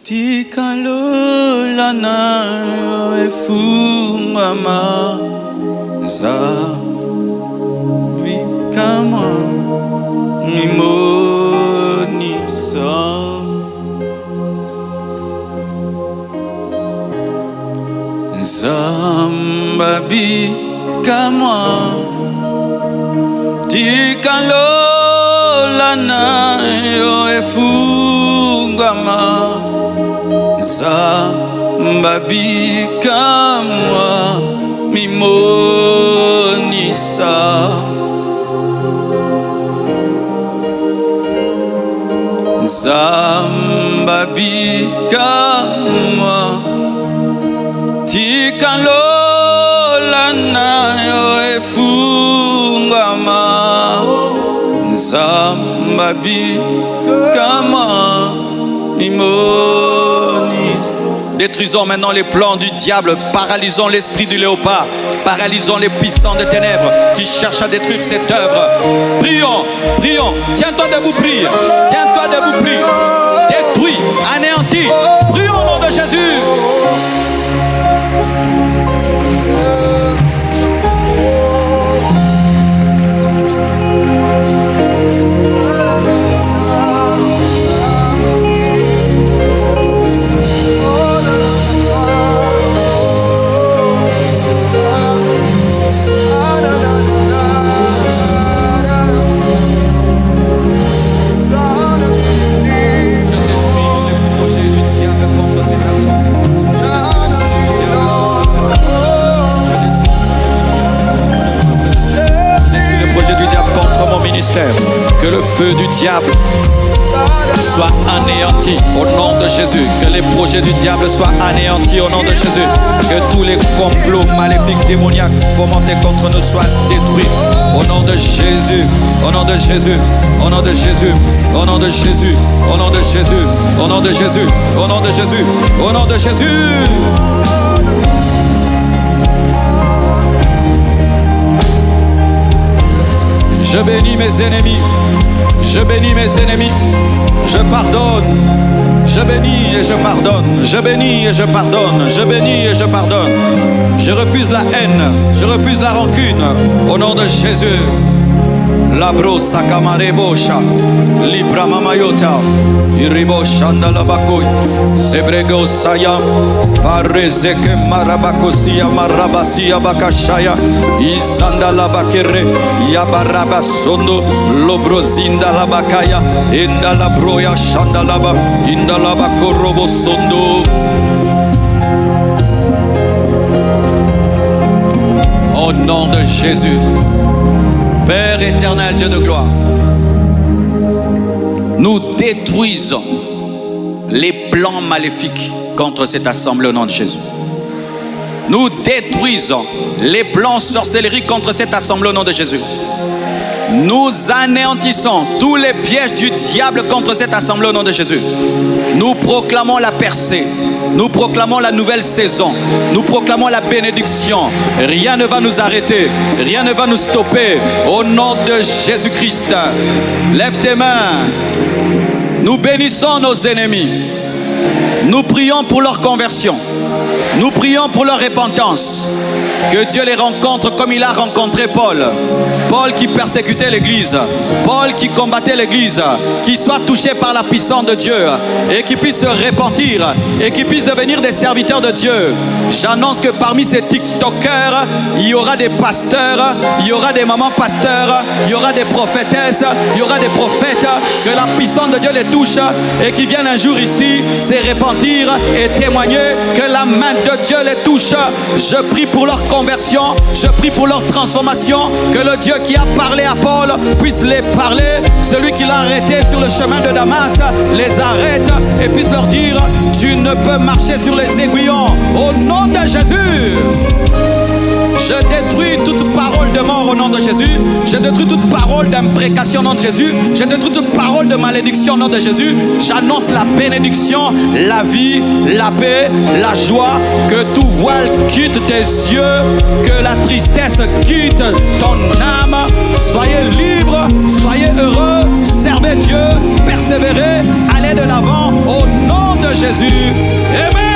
tikalo lana efumama zamba bikama mimonisa. Zamba bikama tikalo lana efungama zamba bikama mimonisa. Zamba bikama tikalola nayo efungama zamba bikama mimonis. Détruisons maintenant les plans du diable, paralysons l'esprit du léopard, paralysons les puissants des ténèbres qui cherchent à détruire cette œuvre. Prions, prions, tiens-toi debout, prie, tiens-toi debout, prie, détruis, anéantis, prions au nom de Jésus. Que le feu du diable soit anéanti au nom de Jésus. Que les projets du diable soient anéantis au nom de Jésus. Que tous les complots maléfiques, démoniaques fomentés contre nous soient détruits au nom de Jésus. Au nom de Jésus. Au nom de Jésus. Au nom de Jésus. Au nom de Jésus. Au nom de Jésus. Au nom de Jésus. Au nom de Jésus. Je bénis mes ennemis, je bénis mes ennemis, je pardonne, je bénis et je pardonne, je bénis et je pardonne, je bénis et je pardonne. Je refuse la haine, je refuse la rancune, au nom de Jésus. La brosa kamarebosha. Libra mamayota. Iribo shandala bakoy. Zebrego saya. Parezeke marabakosia marabasia bakashaya. Isanda la bakere. Yabaraba sondo. Lobrozinda la bakaya. Inda la broya shandalaba. Inda la bakorobo sondo. Au nom de Jésus, Père éternel, Dieu de gloire, nous détruisons les plans maléfiques contre cette assemblée au nom de Jésus. Nous détruisons les plans sorcellerie contre cette assemblée au nom de Jésus. Nous anéantissons tous les pièges du diable contre cette assemblée au nom de Jésus. Nous proclamons la percée. Nous proclamons la nouvelle saison. Nous proclamons la bénédiction. Rien ne va nous arrêter. Rien ne va nous stopper. Au nom de Jésus-Christ. Lève tes mains. Nous bénissons nos ennemis. Nous prions pour leur conversion. Nous prions pour leur repentance. Que Dieu les rencontre comme il a rencontré Paul. Paul qui persécutait l'église. Paul qui combattait l'église. Qui soit touché par la puissance de Dieu. Et qui puisse se repentir. Et qui puisse devenir des serviteurs de Dieu. J'annonce que parmi ces TikTokers, il y aura des pasteurs. Il y aura des mamans pasteurs. Il y aura des prophétesses. Il y aura des prophètes. Que la puissance de Dieu les touche. Et qui viennent un jour ici se repentir et témoigner que la main de Dieu les touche. Je prie pour leur conversion, je prie pour leur transformation, que le Dieu qui a parlé à Paul puisse les parler, celui qui l'a arrêté sur le chemin de Damas les arrête et puisse leur dire: tu ne peux marcher sur les aiguillons au nom de Jésus. Je détruis toute parole de mort au nom de Jésus. Je détruis toute parole d'imprécation au nom de Jésus. Je détruis toute parole de malédiction au nom de Jésus. J'annonce la bénédiction, la vie, la paix, la joie. Que tout voile quitte tes yeux. Que la tristesse quitte ton âme. Soyez libres, soyez heureux. Servez Dieu, persévérez, allez de l'avant au nom de Jésus. Amen.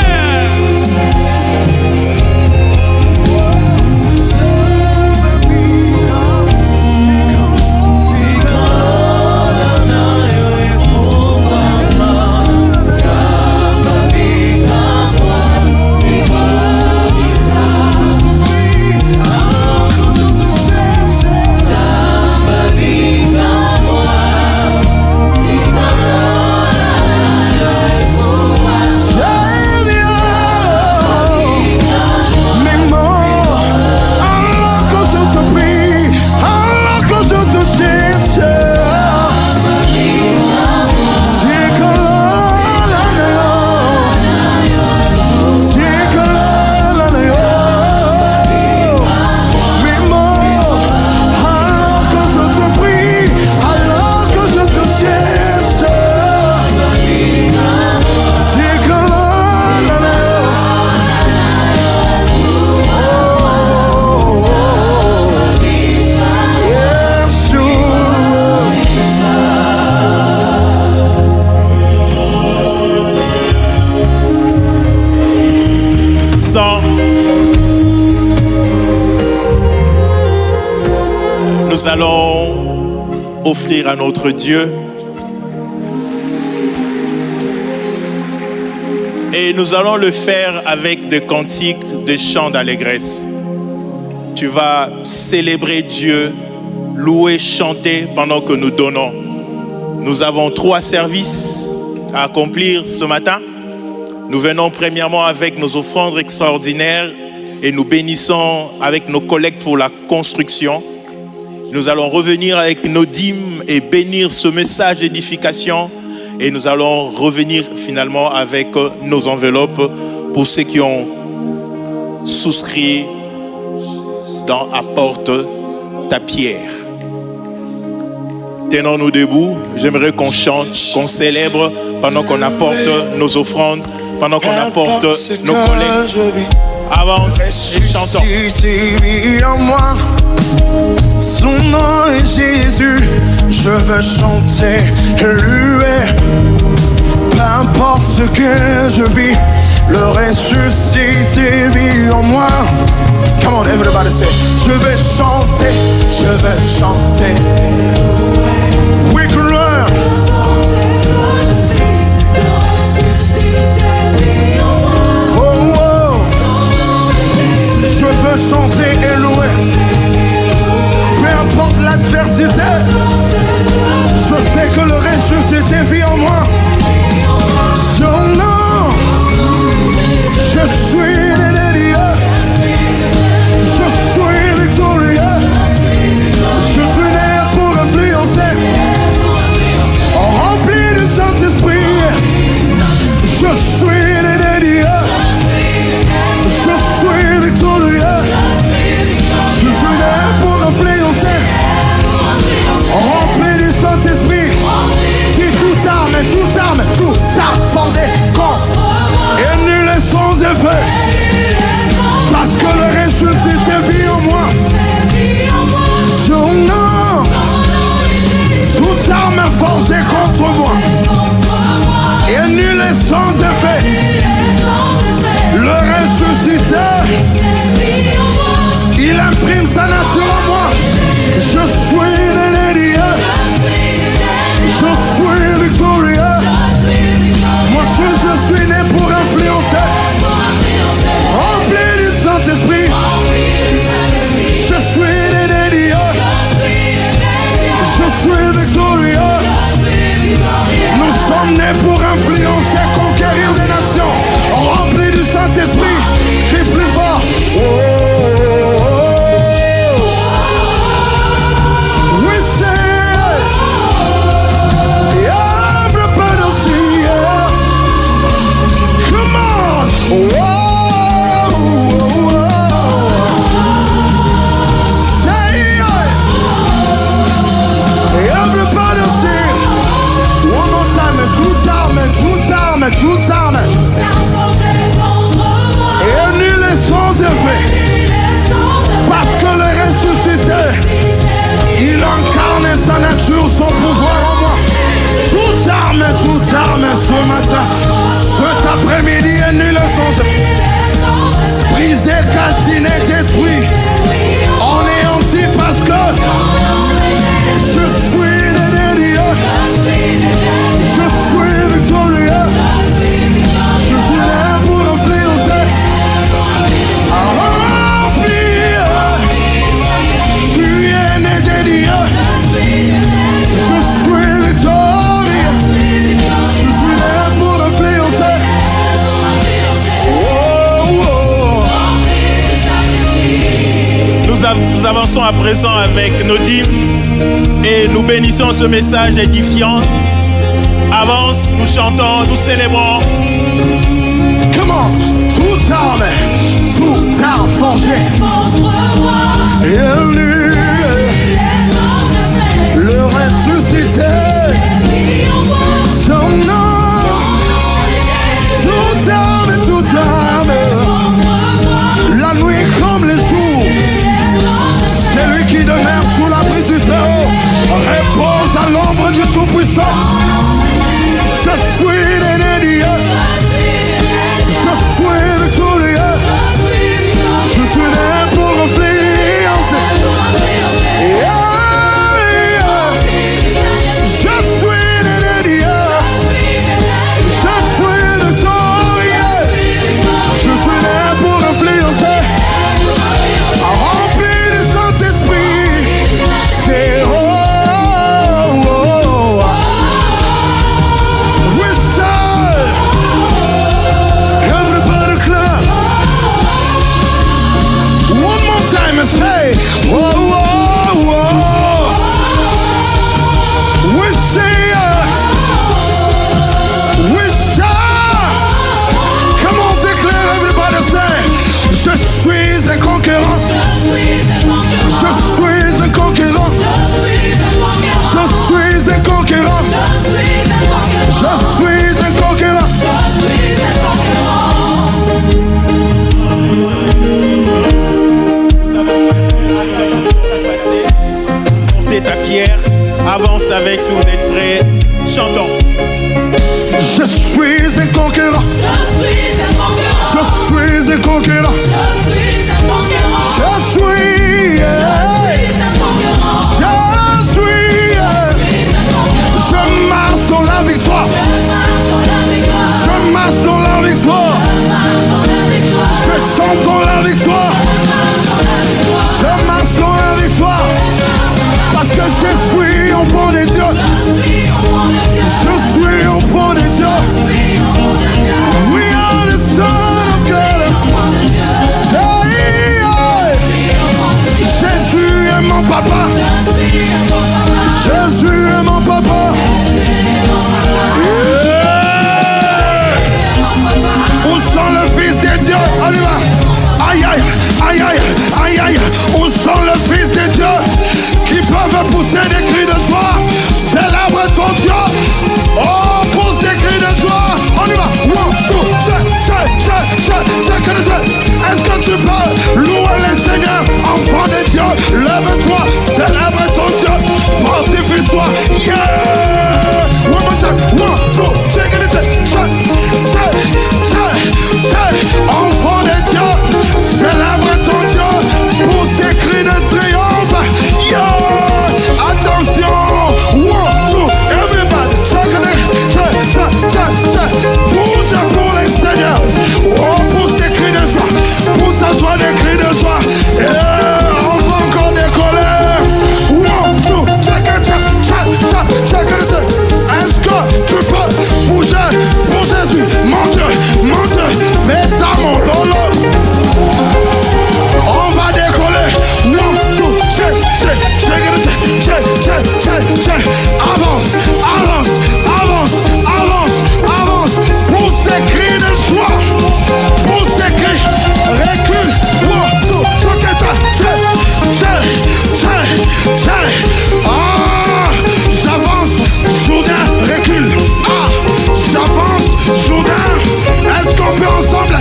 Nous allons offrir à notre Dieu et nous allons le faire avec des cantiques, des chants d'allégresse. Tu vas célébrer Dieu, louer, chanter pendant que nous donnons. Nous avons 3 services à accomplir ce matin. Nous venons premièrement avec nos offrandes extraordinaires et nous bénissons avec nos collectes pour la construction. Nous allons revenir avec nos dîmes et bénir ce message d'édification. Et nous allons revenir finalement avec nos enveloppes pour ceux qui ont souscrit dans Apporte ta pierre. Tenons-nous debout. J'aimerais qu'on chante, qu'on célèbre pendant qu'on apporte nos offrandes, pendant qu'on apporte nos collectes. Avance et chantons. Son nom est Jésus, je veux chanter et louer. Peu importe ce que je vis, le ressuscité vit en moi. Come on, on, everybody say, je vais chanter, je vais chanter. Oui, gloire. Oh, oh. Je veux chanter et louer. Peu importe l'adversité, je sais que le ressuscité vit en moi. Son nom, je suis né de Dieu. Je suis victorieux. Je suis né pour influencer. Rempli du Saint-Esprit. Je suis né de Dieu. Je suis victorieux. Je suis né pour influencer. Rempli du Saint-Esprit. Qui toute arme forgée contre et nul est sans effet. Parce que le ressuscité vit en moi. Son nom, toute arme forgée contre moi et nul est sans effet. Le ressuscité, il imprime sa nature en moi. Je suis né de Dieu. Je suis victorieux. Moi je suis né pour influencer. Rempli du Saint-Esprit. Je suis né de Dieu. Je suis victorieux. Nous sommes nés pour influencer, conquérir des nations. Rempli du Saint-Esprit. Crie plus fort. Oh, oh, oh. We say, everybody see, come on. Oh, oh, oh. Say, everybody see. One more time, toute arme. Et nul est sans effet. Parce que le ressuscité, il incarne sa nature, son pouvoir en moi. Toute arme ce matin, cet après-midi est nul est sans effet. Brisé, calciné, détruit, anéanti parce que je suis né de Dieu. Je suis victorieux. Je suis né pour influencer. Rempli. Tu es né de Dieu. Je suis victorieux. Je suis né pour influencer. Oh, oh. Nous avançons à présent avec nos dîmes et nous bénissons ce message édifiant. Avance, nous chantons, nous célébrons. Come on, toute arme forgée et nul, le ressuscité, son nom, toute arme, la nuit comme le jour, celui qui demeure sous l'abri du Très-Haut, repose à l'ombre du Tout-Puissant. Je suis né de Dieu. Je suis victorieux. Je suis né pour influencer. Je suis né de Dieu. Je suis victorieux. Je suis né pour influencer. Rempli du Saint-Esprit. C'est say, whoa, whoa, whoa. We say, come on, declare, everybody say, je suis un conquérant. Je suis un conquérant. Je suis un conquérant. Je suis un conquérant. Portez ta pierre, avance avec si vous êtes prêts. Chantons. Je suis un conquérant. Je suis un conquérant. Je suis un conquérant. Je aïe, aïe, aïe, aïe, aïe. Où sont le Fils de Dieu qui peuvent pousser des cris de joie? Célèbre ton Dieu. Oh, pousse des cris de joie. On y va. One, two, est-ce que tu peux louer le Seigneur, enfant de Dieu? Lève-toi, célèbre ton Dieu, fortifie-toi. Yeah! One more time. One, two, check it. Enfant de Dieu, célèbre ton Dieu, pousse tes cris de triomphe. Yeah! Attention. One, two, everybody, check it. Bouge pour les seigneurs. Oh, pousse tes cris de joie. Pousse à toi des cris de joie. Yeah! On va encore décoller. One, two, check it. Est-ce que tu peux bouger pour Jésus? Mon Dieu, mets-toi mon lolo. On va décoller. One, two, check it. Avance. Pousse tes cris de joie. Pousse tes cris. Recule. One, two, check it. J'avance. Jourdain, recule. J'avance. Jourdain. Est-ce qu'on peut ensemble?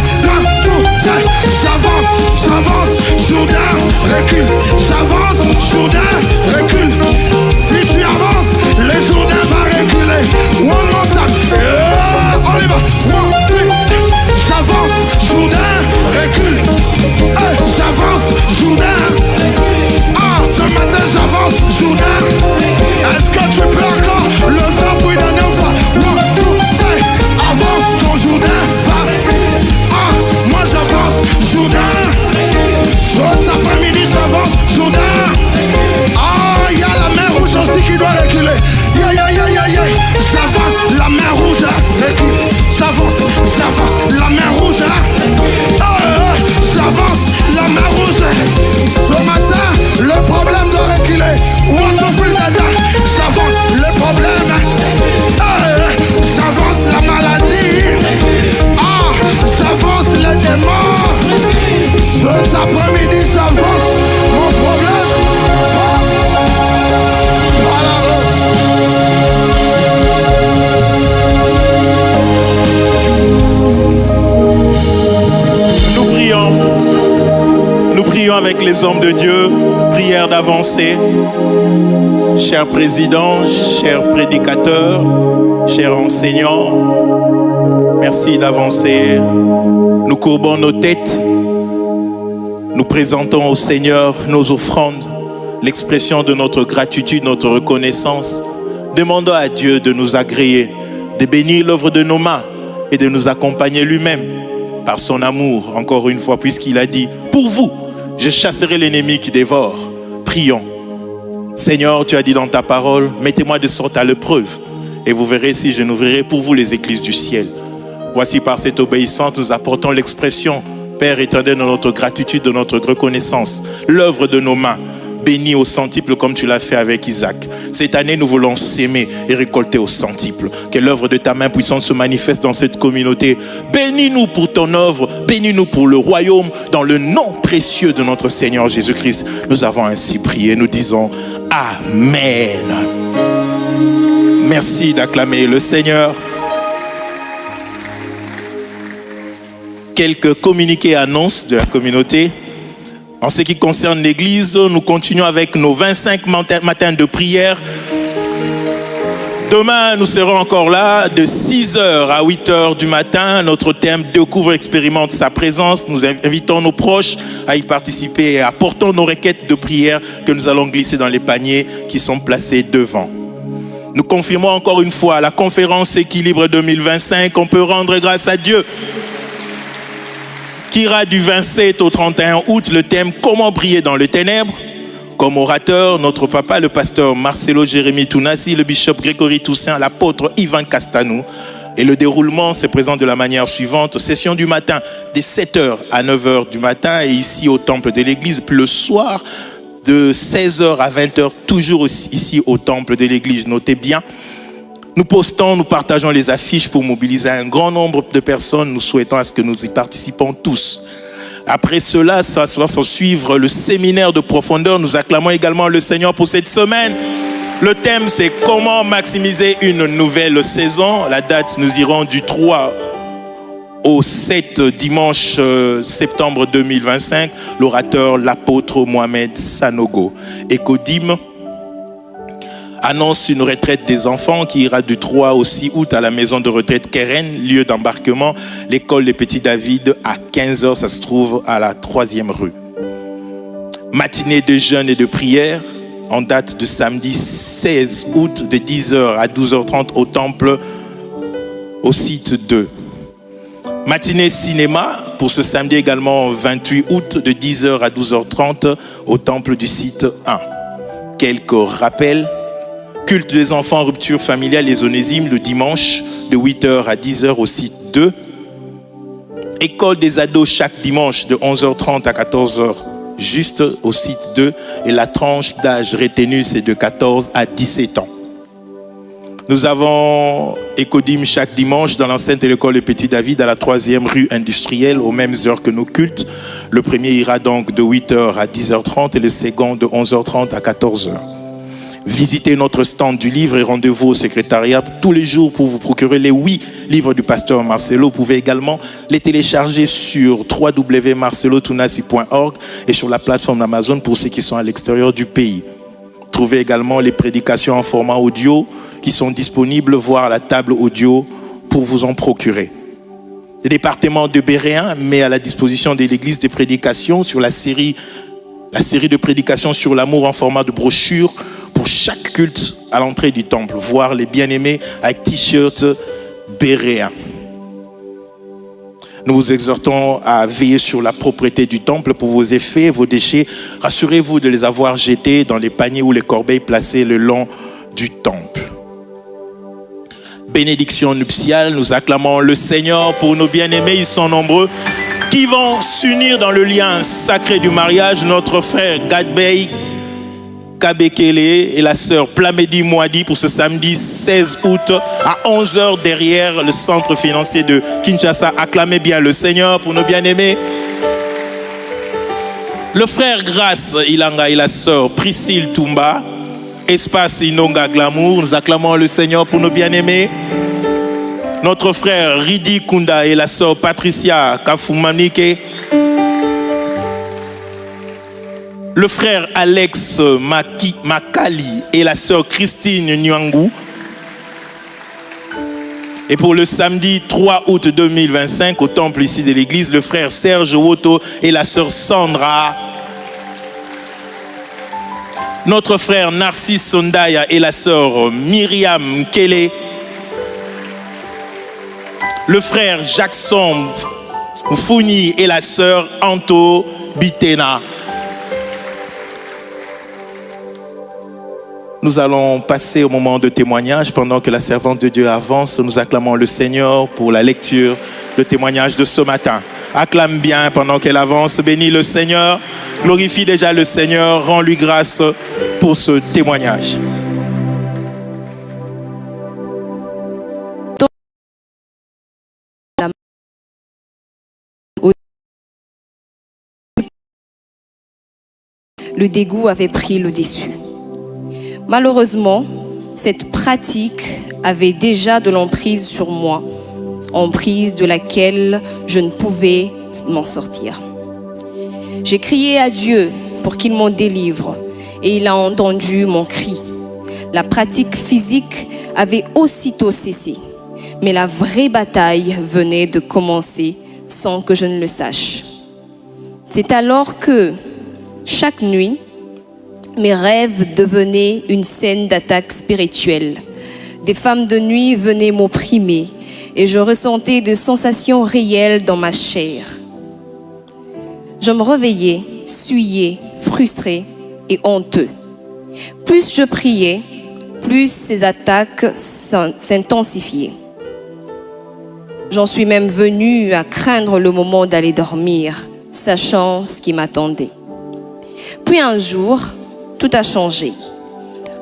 J'avance. Jourdain, recule. J'avance. Jourdain, recule. Si tu avances, le Jourdain va reculer. One more time. Yeah, on y va. One, two. J'avance. Jourdain, recule. J'avance. Jourdain. Ce matin j'avance. Jourdain. Est-ce que tu peux encore le faire pour une dernière fois? One, two, three. Avance ton Jourdain. Va. Moi j'avance. Jourdain. Cet après-midi j'avance. Jourdain. Il y a la mer rouge aussi qui doit reculer. J'avance. La mer rouge recule. J'avance. La mer rouge. J'avance. La mer rouge. Ce matin, le problème de reculer. J'avance. Le problème. J'avance. La maladie. J'avance les démons. Cet après-midi, j'avance. Mon problème. Nous prions avec les hommes de Dieu, prière d'avancer. Cher président, cher prédicateur, cher enseignant, merci d'avancer. Nous courbons nos têtes, nous présentons au Seigneur nos offrandes, l'expression de notre gratitude, notre reconnaissance. Demandons à Dieu de nous agréer, de bénir l'œuvre de nos mains et de nous accompagner lui-même par son amour, encore une fois, puisqu'il a dit, pour vous, je chasserai l'ennemi qui dévore. Prions. Seigneur, tu as dit dans ta parole, mettez-moi de sorte à l'épreuve et vous verrez si je n'ouvrirai pour vous les écluses du ciel. Voici par cette obéissance, nous apportons l'expression, Père éternel, de notre gratitude, de notre reconnaissance, l'œuvre de nos mains, bénie au centuple comme tu l'as fait avec Isaac. Cette année, nous voulons s'aimer et récolter au centuple. Que l'œuvre de ta main puissante se manifeste dans cette communauté. Bénis-nous pour ton œuvre, bénis-nous pour le royaume, dans le nom précieux de notre Seigneur Jésus-Christ. Nous avons ainsi prié, nous disons Amen. Merci d'acclamer le Seigneur. Quelques communiqués et annonces de la communauté. En ce qui concerne l'église, nous continuons avec nos 25 matins de prière. Demain, nous serons encore là de 6h à 8h du matin. Notre thème « Découvre, expérimente sa présence ». Nous invitons nos proches à y participer et apportons nos requêtes de prière que nous allons glisser dans les paniers qui sont placés devant. Nous confirmons encore une fois la conférence Équilibre 2025. On peut rendre grâce à Dieu. Qui ira du 27 au 31 août, le thème « Comment briller dans les ténèbres ». Comme orateur, notre papa, le pasteur Marcelo Jérémy Tounassi, le bishop Grégory Toussaint, l'apôtre Ivan Castanou. Et le déroulement se présente de la manière suivante. Session du matin, de 7h à 9h du matin, et ici au temple de l'église. Puis le soir, de 16h à 20h, toujours ici au temple de l'église. Notez bien. Nous postons, nous partageons les affiches pour mobiliser un grand nombre de personnes. Nous souhaitons à ce que nous y participons tous. Après cela, ça va s'en suivre le séminaire de profondeur. Nous acclamons également le Seigneur pour cette semaine. Le thème, c'est comment maximiser une nouvelle saison. La date, nous irons du 3 au 7 dimanche septembre 2025. L'orateur, l'apôtre Mohamed Sanogo. Ecodim annonce une retraite des enfants qui ira du 3 au 6 août à la maison de retraite Keren, lieu d'embarquement, l'école des Petits David à 15h, ça se trouve à la 3e rue. Matinée de jeûne et de prière en date de samedi 16 août de 10h à 12h30 au temple au site 2. Matinée cinéma pour ce samedi également 28 août de 10h à 12h30 au temple du site 1. Quelques rappels. Culte des enfants, rupture familiale les Onésimes le dimanche de 8h à 10h au site 2. École des ados chaque dimanche de 11h30 à 14h juste au site 2. Et la tranche d'âge retenue c'est de 14 à 17 ans. Nous avons Ecodim chaque dimanche dans l'enceinte de l'école des Petits David à la 3e rue industrielle aux mêmes heures que nos cultes. Le premier ira donc de 8h à 10h30 et le second de 11h30 à 14h. Visitez notre stand du livre et rendez-vous au secrétariat tous les jours pour vous procurer les 8 livres du pasteur Marcelo. Vous pouvez également les télécharger sur www.marcelotunasi.org et sur la plateforme Amazon pour ceux qui sont à l'extérieur du pays. Trouvez également les prédications en format audio qui sont disponibles, voire la table audio pour vous en procurer. Le département de Béréen met à la disposition de l'église des prédications sur la série de prédications sur l'amour en format de brochure pour chaque culte à l'entrée du temple, voir les bien-aimés avec t-shirt Béréen. Nous vous exhortons à veiller sur la propreté du temple pour vos effets, vos déchets. Rassurez-vous de les avoir jetés dans les paniers ou les corbeilles placés le long du temple. Bénédiction nuptiale, nous acclamons le Seigneur pour nos bien-aimés, ils sont nombreux, qui vont s'unir dans le lien sacré du mariage. Notre frère Gadbey Kabekele et la sœur Plamedi Mouadi pour ce samedi 16 août à 11h derrière le centre financier de Kinshasa. Acclamez bien le Seigneur pour nos bien-aimés. Le frère Grace Ilanga et la sœur Priscille Toumba, Espace Inonga Glamour, nous acclamons le Seigneur pour nos bien-aimés. Notre frère Ridi Kunda et la sœur Patricia Kafumanike. Le frère Alex Makali et la sœur Christine Nyangou. Et pour le samedi 3 août 2025, au temple ici de l'église, le frère Serge Woto et la sœur Sandra. Notre frère Narcisse Sondaya et la sœur Myriam Kele. Le frère Jackson Founi et la sœur Anto Bitena. Nous allons passer au moment de témoignage pendant que la servante de Dieu avance. Nous acclamons le Seigneur pour la lecture, le témoignage de ce matin. Acclame bien pendant qu'elle avance. Bénis le Seigneur. Glorifie déjà le Seigneur. Rends-lui grâce pour ce témoignage. Le dégoût avait pris le dessus. Malheureusement, cette pratique avait déjà de l'emprise sur moi, emprise de laquelle je ne pouvais m'en sortir. J'ai crié à Dieu pour qu'il m'en délivre et il a entendu mon cri. La pratique physique avait aussitôt cessé, mais la vraie bataille venait de commencer sans que je ne le sache. C'est alors que, chaque nuit, mes rêves devenaient une scène d'attaque spirituelle. Des femmes de nuit venaient m'opprimer et je ressentais des sensations réelles dans ma chair. Je me réveillais, souillé, frustré et honteux. Plus je priais, plus ces attaques s'intensifiaient. J'en suis même venue à craindre le moment d'aller dormir, sachant ce qui m'attendait. Puis un jour, tout a changé.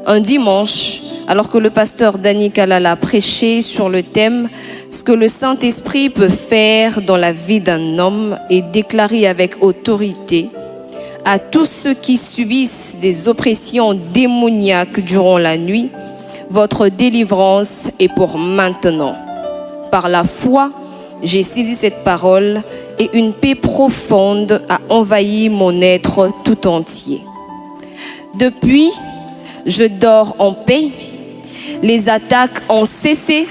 un dimanche, alors que le pasteur Danny Kalala prêchait sur le thème « Ce que le Saint-Esprit peut faire dans la vie d'un homme » et déclaré avec autorité à tous ceux qui subissent des oppressions démoniaques durant la nuit, votre délivrance est pour maintenant. Par la foi, j'ai saisi cette parole et une paix profonde a envahi mon être tout entier. Depuis, je dors en paix, les attaques ont cessé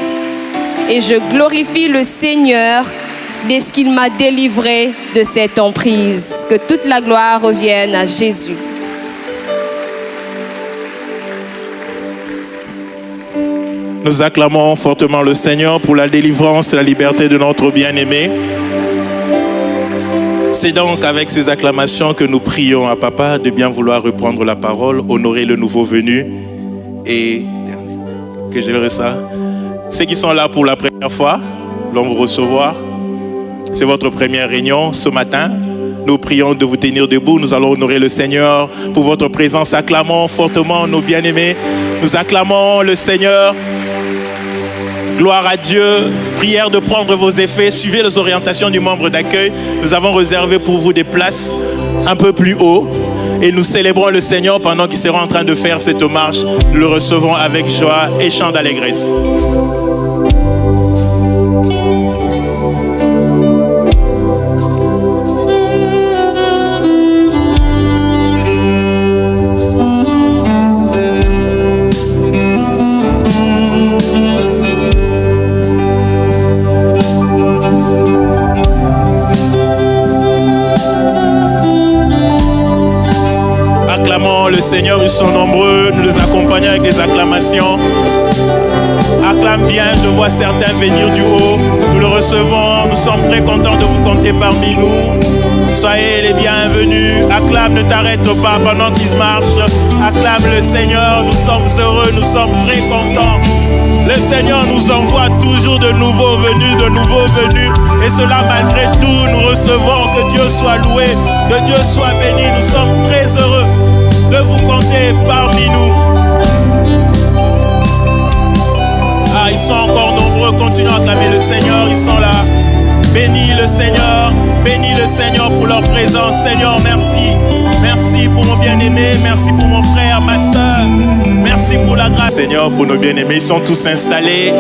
et je glorifie le Seigneur dès ce qu'il m'a délivré de cette emprise. Que toute la gloire revienne à Jésus. Nous acclamons fortement le Seigneur pour la délivrance et la liberté de notre bien-aimé. C'est donc avec ces acclamations que nous prions à Papa de bien vouloir reprendre la parole, honorer le nouveau venu et que je dirais ça. Ceux qui sont là pour la première fois, l'on vous recevoir. C'est votre première réunion ce matin. Nous prions de vous tenir debout. Nous allons honorer le Seigneur pour votre présence. Acclamons fortement nos bien-aimés. Nous acclamons le Seigneur. Gloire à Dieu. Prière de prendre vos effets. Suivez les orientations du membre d'accueil. Nous avons réservé pour vous des places un peu plus haut. Et nous célébrons le Seigneur pendant qu'il sera en train de faire cette marche. Nous le recevons avec joie et chant d'allégresse. Le Seigneur, ils sont nombreux, nous les accompagnons avec des acclamations. Acclame bien, je vois certains venir du haut. Nous le recevons, nous sommes très contents de vous compter parmi nous. Soyez les bienvenus. Acclame, ne t'arrête pas pendant qu'ils marchent. Acclame le Seigneur, nous sommes heureux, nous sommes très contents. Le Seigneur nous envoie toujours de nouveaux venus. Et cela malgré tout, nous recevons. Que Dieu soit loué, que Dieu soit béni. Nous sommes très heureux de vous compter parmi nous. Ah, ils sont encore nombreux. Continuons à acclamer le Seigneur. Ils sont là. Bénis le Seigneur pour leur présence. Seigneur, merci. Merci pour mon bien-aimé. Merci pour mon frère, ma soeur. Merci pour la grâce. Seigneur, pour nos bien-aimés, ils sont tous installés.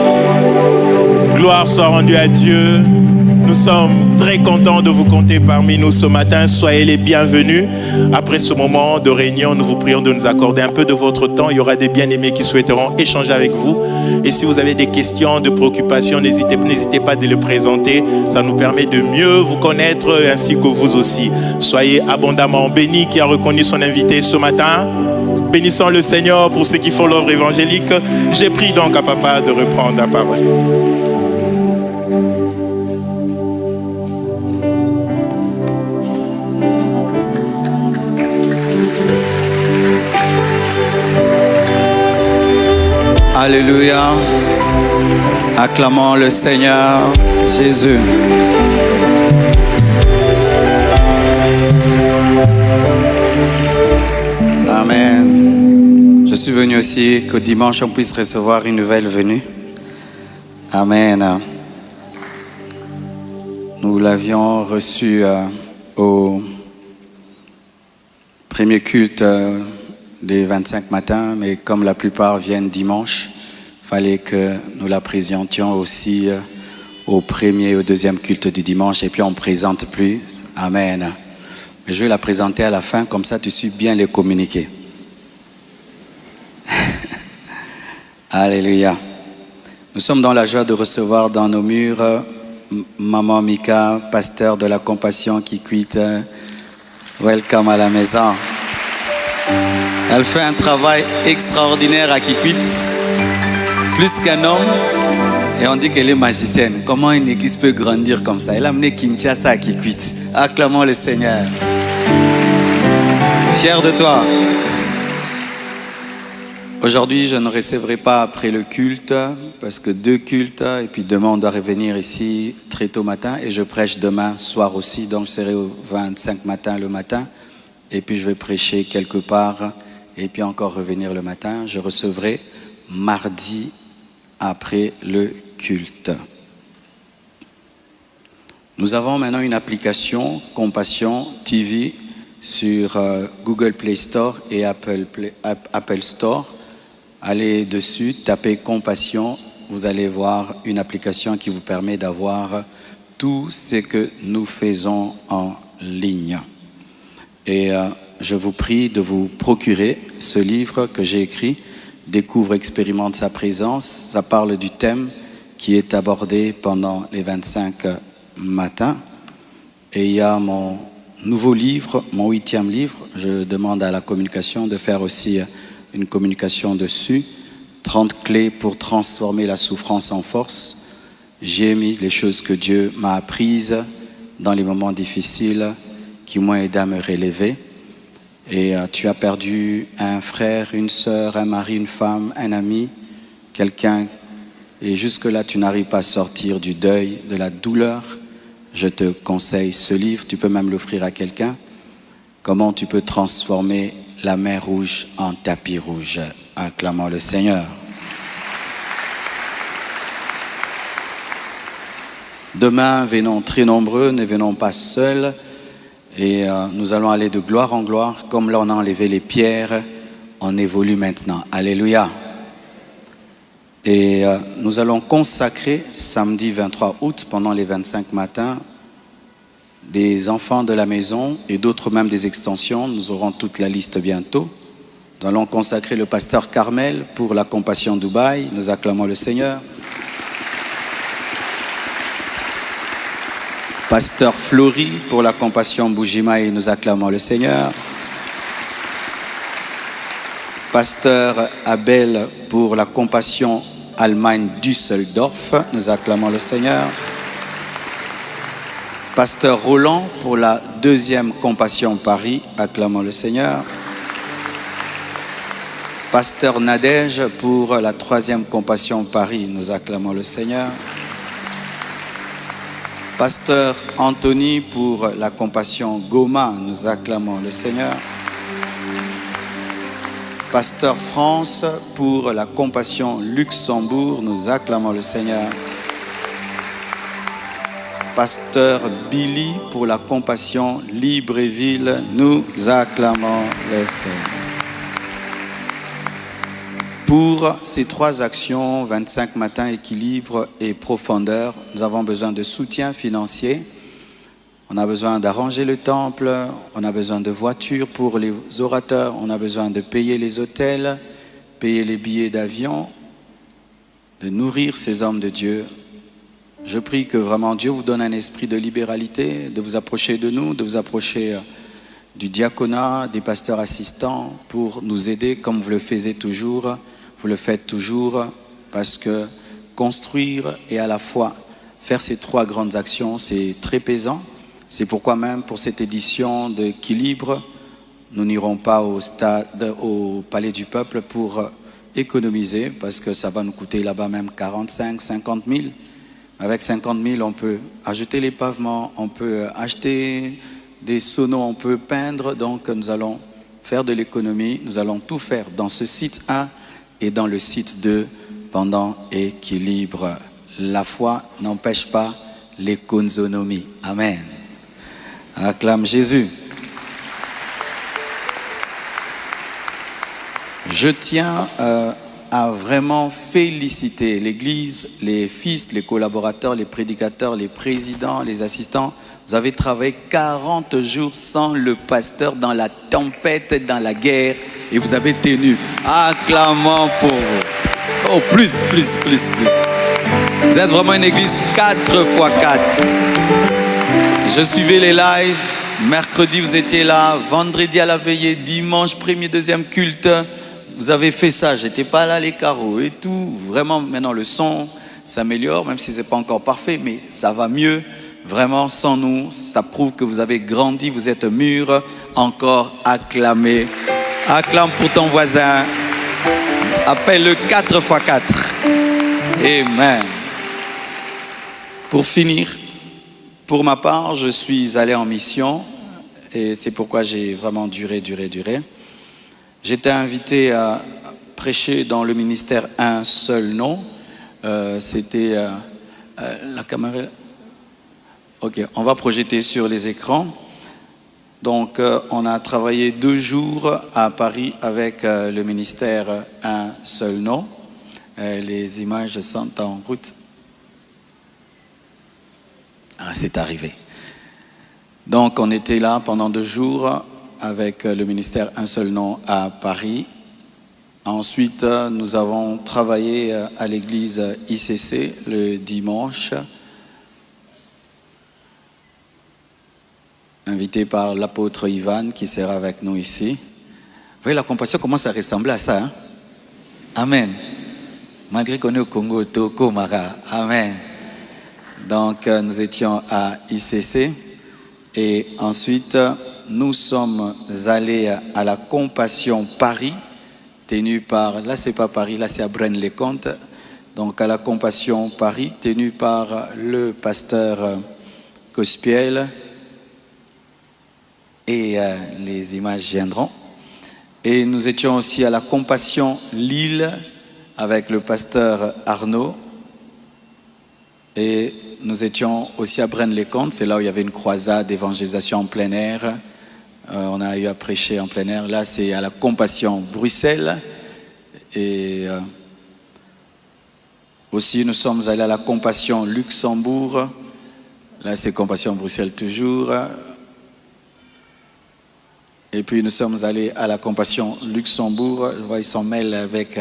Gloire soit rendue à Dieu. Nous sommes très contents de vous compter parmi nous ce matin. Soyez les bienvenus. Après ce moment de réunion, nous vous prions de nous accorder un peu de votre temps. Il y aura des bien-aimés qui souhaiteront échanger avec vous. Et si vous avez des questions, de préoccupations, n'hésitez pas de les présenter. Ça nous permet de mieux vous connaître ainsi que vous aussi. Soyez abondamment bénis qui a reconnu son invité ce matin. Bénissons le Seigneur pour ceux qui font l'œuvre évangélique. J'ai pris donc à Papa de reprendre la parole. Alléluia. Acclamons le Seigneur Jésus. Amen. Je suis venu aussi que dimanche on puisse recevoir une nouvelle venue. Amen. Nous l'avions reçu au premier culte des 25 matins, mais comme la plupart viennent dimanche, il fallait que nous la présentions aussi au premier et au deuxième culte du dimanche, et puis on ne présente plus. Amen. Mais je vais la présenter à la fin, comme ça tu sais bien les communiquer. Alléluia. Nous sommes dans la joie de recevoir dans nos murs Maman Mika, pasteur de la compassion qui quitte. Welcome à la maison. Elle fait un travail extraordinaire à Kikwit, plus qu'un homme, et on dit qu'elle est magicienne. Comment une église peut grandir comme ça? Elle a amené Kinshasa à Kikwit. Acclamons le Seigneur. Fier de toi. Aujourd'hui, je ne recevrai pas après le culte, parce que 2 cultes, et puis demain, on doit revenir ici très tôt matin, et je prêche demain soir aussi, donc je serai au 25 matin le matin, et puis je vais prêcher quelque part, et puis encore revenir le matin. Je recevrai mardi après le culte. Nous avons maintenant une application Compassion TV sur Google Play Store et Apple Store. Allez dessus, tapez Compassion, vous allez voir une application qui vous permet d'avoir tout ce que nous faisons en ligne. Et je vous prie de vous procurer ce livre que j'ai écrit, Découvre, expérimente sa présence. Ça parle du thème qui est abordé pendant les 25 matins. Et il y a mon nouveau livre, mon 8e livre. Je demande à la communication de faire aussi une communication dessus. 30 clés pour transformer la souffrance en force. J'ai mis les choses que Dieu m'a apprises dans les moments difficiles qui m'ont aidé à me relever. Et tu as perdu un frère, une sœur, un mari, une femme, un ami, quelqu'un, et jusque-là tu n'arrives pas à sortir du deuil, de la douleur. Je te conseille ce livre, tu peux même l'offrir à quelqu'un. Comment tu peux transformer la mer rouge en tapis rouge. Acclamons le Seigneur. Demain, venons très nombreux, ne venons pas seuls. Et nous allons aller de gloire en gloire. Comme là on a enlevé les pierres, on évolue maintenant. Alléluia. Et nous allons consacrer samedi 23 août, pendant les 25 matins, des enfants de la maison et d'autres même des extensions. Nous aurons toute la liste bientôt. Nous allons consacrer le pasteur Carmel pour la Compassion Dubaï. Nous acclamons le Seigneur. Pasteur Flori pour la Compassion Bougimaï, nous acclamons le Seigneur. Pasteur Abel pour la Compassion Allemagne Düsseldorf, nous acclamons le Seigneur. Pasteur Roland pour la 2e Compassion Paris, acclamons le Seigneur. Pasteur Nadège pour la 3e Compassion Paris, nous acclamons le Seigneur. Pasteur Anthony pour la Compassion Goma, nous acclamons le Seigneur. Pasteur France pour la Compassion Luxembourg, nous acclamons le Seigneur. Pasteur Billy pour la Compassion Libreville, nous acclamons le Seigneur. Pour ces 3 actions, 25 matins, équilibre et profondeur, nous avons besoin de soutien financier. On a besoin d'arranger le temple, on a besoin de voitures pour les orateurs, on a besoin de payer les hôtels, payer les billets d'avion, de nourrir ces hommes de Dieu. Je prie que vraiment Dieu vous donne un esprit de libéralité, de vous approcher de nous, de vous approcher du diaconat, des pasteurs assistants pour nous aider comme vous le faites toujours. Vous le faites toujours parce que construire et à la fois faire ces 3 grandes actions, c'est très pesant. C'est pourquoi même pour cette édition d'Équilibre, nous n'irons pas au Palais du Peuple pour économiser parce que ça va nous coûter là-bas même 45, 50 000. Avec 50 000, on peut ajouter les pavements, on peut acheter des sonos, on peut peindre. Donc nous allons faire de l'économie, nous allons tout faire dans ce site 1 et dans le site 2 pendant Équilibre. La foi n'empêche pas l'économie. Amen. Acclame Jésus. Je tiens à vraiment féliciter l'Église, les fils, les collaborateurs, les prédicateurs, les présidents, les assistants. Vous avez travaillé 40 jours sans le pasteur dans la tempête, dans la guerre, et vous avez tenu. Acclamons pour vous. Oh, plus. Vous êtes vraiment une église 4x4. Je suivais les lives. Mercredi, vous étiez là. Vendredi à la veillée. Dimanche, 1er, 2e culte. Vous avez fait ça. J'étais pas là, les carreaux et tout. Vraiment, maintenant, le son s'améliore, même si ce n'est pas encore parfait, mais ça va mieux. Vraiment, sans nous, ça prouve que vous avez grandi, vous êtes mûrs. Encore acclamé. Acclame pour ton voisin. Appelle-le 4x4. Amen. Pour finir, pour ma part, je suis allé en mission et c'est pourquoi j'ai vraiment duré. J'étais invité à prêcher dans le ministère Un seul nom. C'était la caméra. Ok, on va projeter sur les écrans. Donc, on a travaillé 2 jours à Paris avec le ministère Un seul nom. Les images sont en route. Ah, c'est arrivé. Donc, on était là pendant 2 jours avec le ministère Un seul nom à Paris. Ensuite, nous avons travaillé à l'église ICC le dimanche, invité par l'apôtre Ivan qui sera avec nous ici. Vous voyez, la compassion commence à ressembler à ça. Hein? Amen. Malgré qu'on est au Congo, Toko Mara. Amen. Donc, nous étions à ICC et ensuite, nous sommes allés à la Compassion Paris, tenue par, là c'est pas Paris, là c'est à Braine-les-Comtes, donc à la Compassion Paris, tenue par le pasteur Cospiel, et les images viendront. Et nous étions aussi à la Compassion Lille avec le pasteur Arnaud, et nous étions aussi à Braine-les-Comtes, c'est là où il y avait une croisade d'évangélisation en plein air. On a eu à prêcher en plein air. Là, c'est à la Compassion Bruxelles. Et aussi, nous sommes allés à la Compassion Luxembourg. Là, c'est Compassion Bruxelles toujours. Et puis, nous sommes allés à la Compassion Luxembourg. Je vois, ils s'en mêlent avec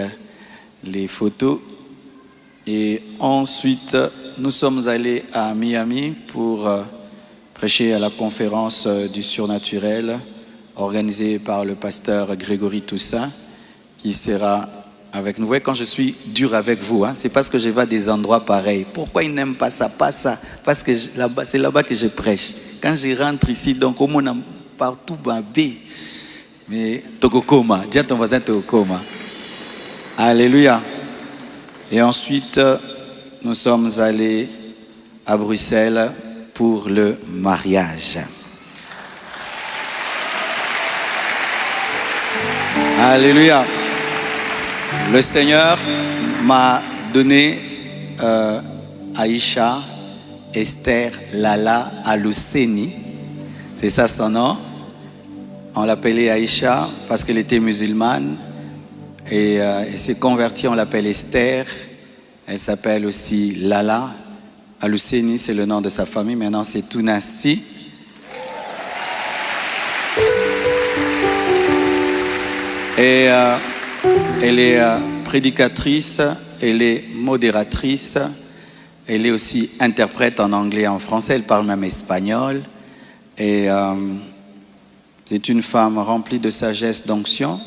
les photos. Et ensuite, nous sommes allés à Miami pour prêcher à la conférence du surnaturel organisée par le pasteur Grégory Toussaint qui sera avec nous. Vous voyez, quand je suis dur avec vous, hein, c'est parce que je vais à des endroits pareils. Pourquoi ils n'aiment pas ça? Pas ça. Parce que c'est là-bas que je prêche. Quand je rentre ici, donc au monde partout, babé. Mais Tokokoma, dis à ton voisin Tokokoma. Alléluia. Et ensuite, nous sommes allés à Bruxelles pour le mariage. Alléluia. Le Seigneur m'a donné Aïcha Esther Lala Aluseni. C'est ça son nom. On l'appelait Aïcha parce qu'elle était musulmane. Et elle s'est convertie, on l'appelle Esther. Elle s'appelle aussi Lala. Aluseni, c'est le nom de sa famille. Maintenant, c'est Tounassi. Et elle est prédicatrice, elle est modératrice, elle est aussi interprète en anglais et en français. Elle parle même espagnol. Et c'est une femme remplie de sagesse, d'onction.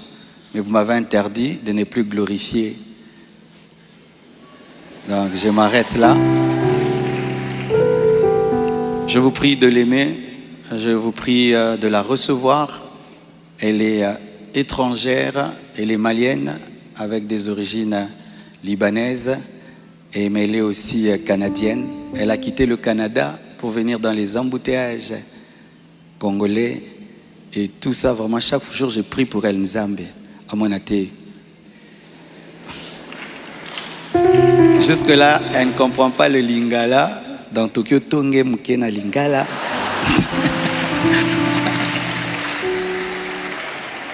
Mais vous m'avez interdit de ne plus glorifier. Donc, je m'arrête là. Je vous prie de l'aimer, je vous prie de la recevoir. Elle est étrangère, elle est malienne avec des origines libanaises, mais elle est aussi canadienne. Elle a quitté le Canada pour venir dans les embouteillages congolais et tout ça. Vraiment, chaque jour, je prie pour elle, Nzambe, à mon athée. Jusque-là, elle ne comprend pas le lingala. Dans Tokyo, Tonge Mukena Lingala.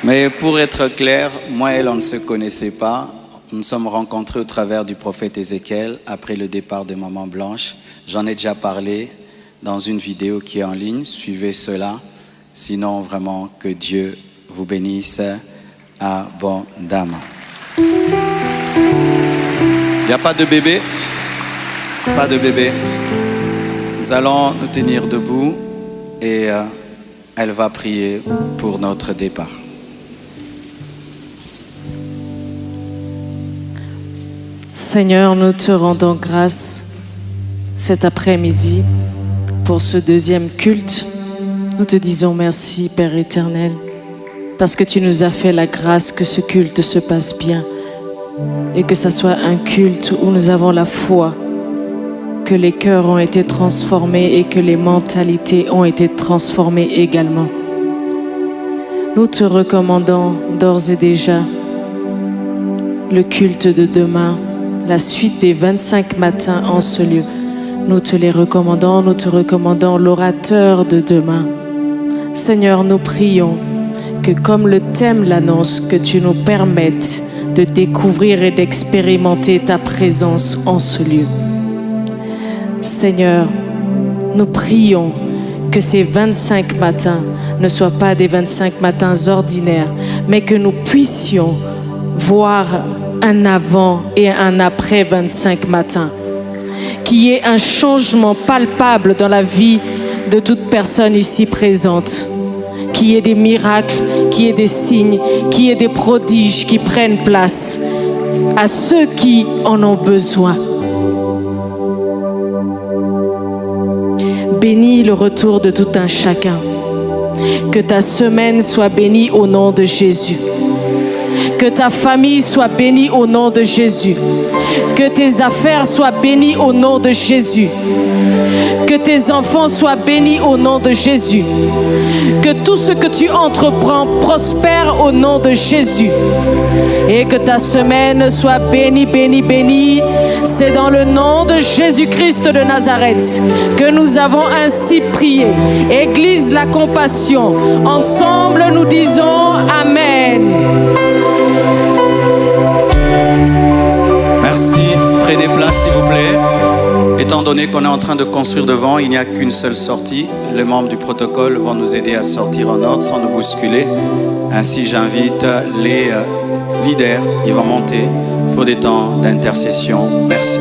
Mais pour être clair, moi et elle, on ne se connaissait pas. Nous nous sommes rencontrés au travers du prophète Ézéchiel après le départ de Maman Blanche. J'en ai déjà parlé dans une vidéo qui est en ligne. Suivez cela. Sinon, vraiment, que Dieu vous bénisse abondamment. Il n'y a pas de bébé? Pas de bébé. Nous allons nous tenir debout et elle va prier pour notre départ. Seigneur, nous te rendons grâce cet après-midi pour ce deuxième culte. Nous te disons merci, Père éternel, parce que tu nous as fait la grâce que ce culte se passe bien et que ce soit un culte où nous avons la foi que les cœurs ont été transformés et que les mentalités ont été transformées également. nous te recommandons d'ores et déjà le culte de demain, la suite des 25 matins en ce lieu. Nous te les recommandons, nous te recommandons l'orateur de demain. Seigneur, nous prions que comme le thème l'annonce, que tu nous permettes de découvrir et d'expérimenter ta présence en ce lieu. Seigneur, nous prions que ces 25 matins ne soient pas des 25 matins ordinaires, mais que nous puissions voir un avant et un après 25 matins. Qu'il y ait un changement palpable dans la vie de toute personne ici présente. Qu'il y ait des miracles, qu'il y ait des signes, qu'il y ait des prodiges qui prennent place à ceux qui en ont besoin. Bénis le retour de tout un chacun. Que ta semaine soit bénie au nom de Jésus. Que ta famille soit bénie au nom de Jésus. Que tes affaires soient bénies au nom de Jésus. Que tes enfants soient bénis au nom de Jésus. Que tout ce que tu entreprends prospère au nom de Jésus. Et que ta semaine soit bénie, bénie, bénie. C'est dans le nom de Jésus-Christ de Nazareth que nous avons ainsi prié. Église la compassion. Ensemble, nous disons Amen. Merci. Prenez place, s'il vous plaît. Étant donné qu'on est en train de construire devant, il n'y a qu'une seule sortie. Les membres du protocole vont nous aider à sortir en ordre sans nous bousculer. Ainsi, j'invite les leaders, ils vont monter pour des temps d'intercession. Merci.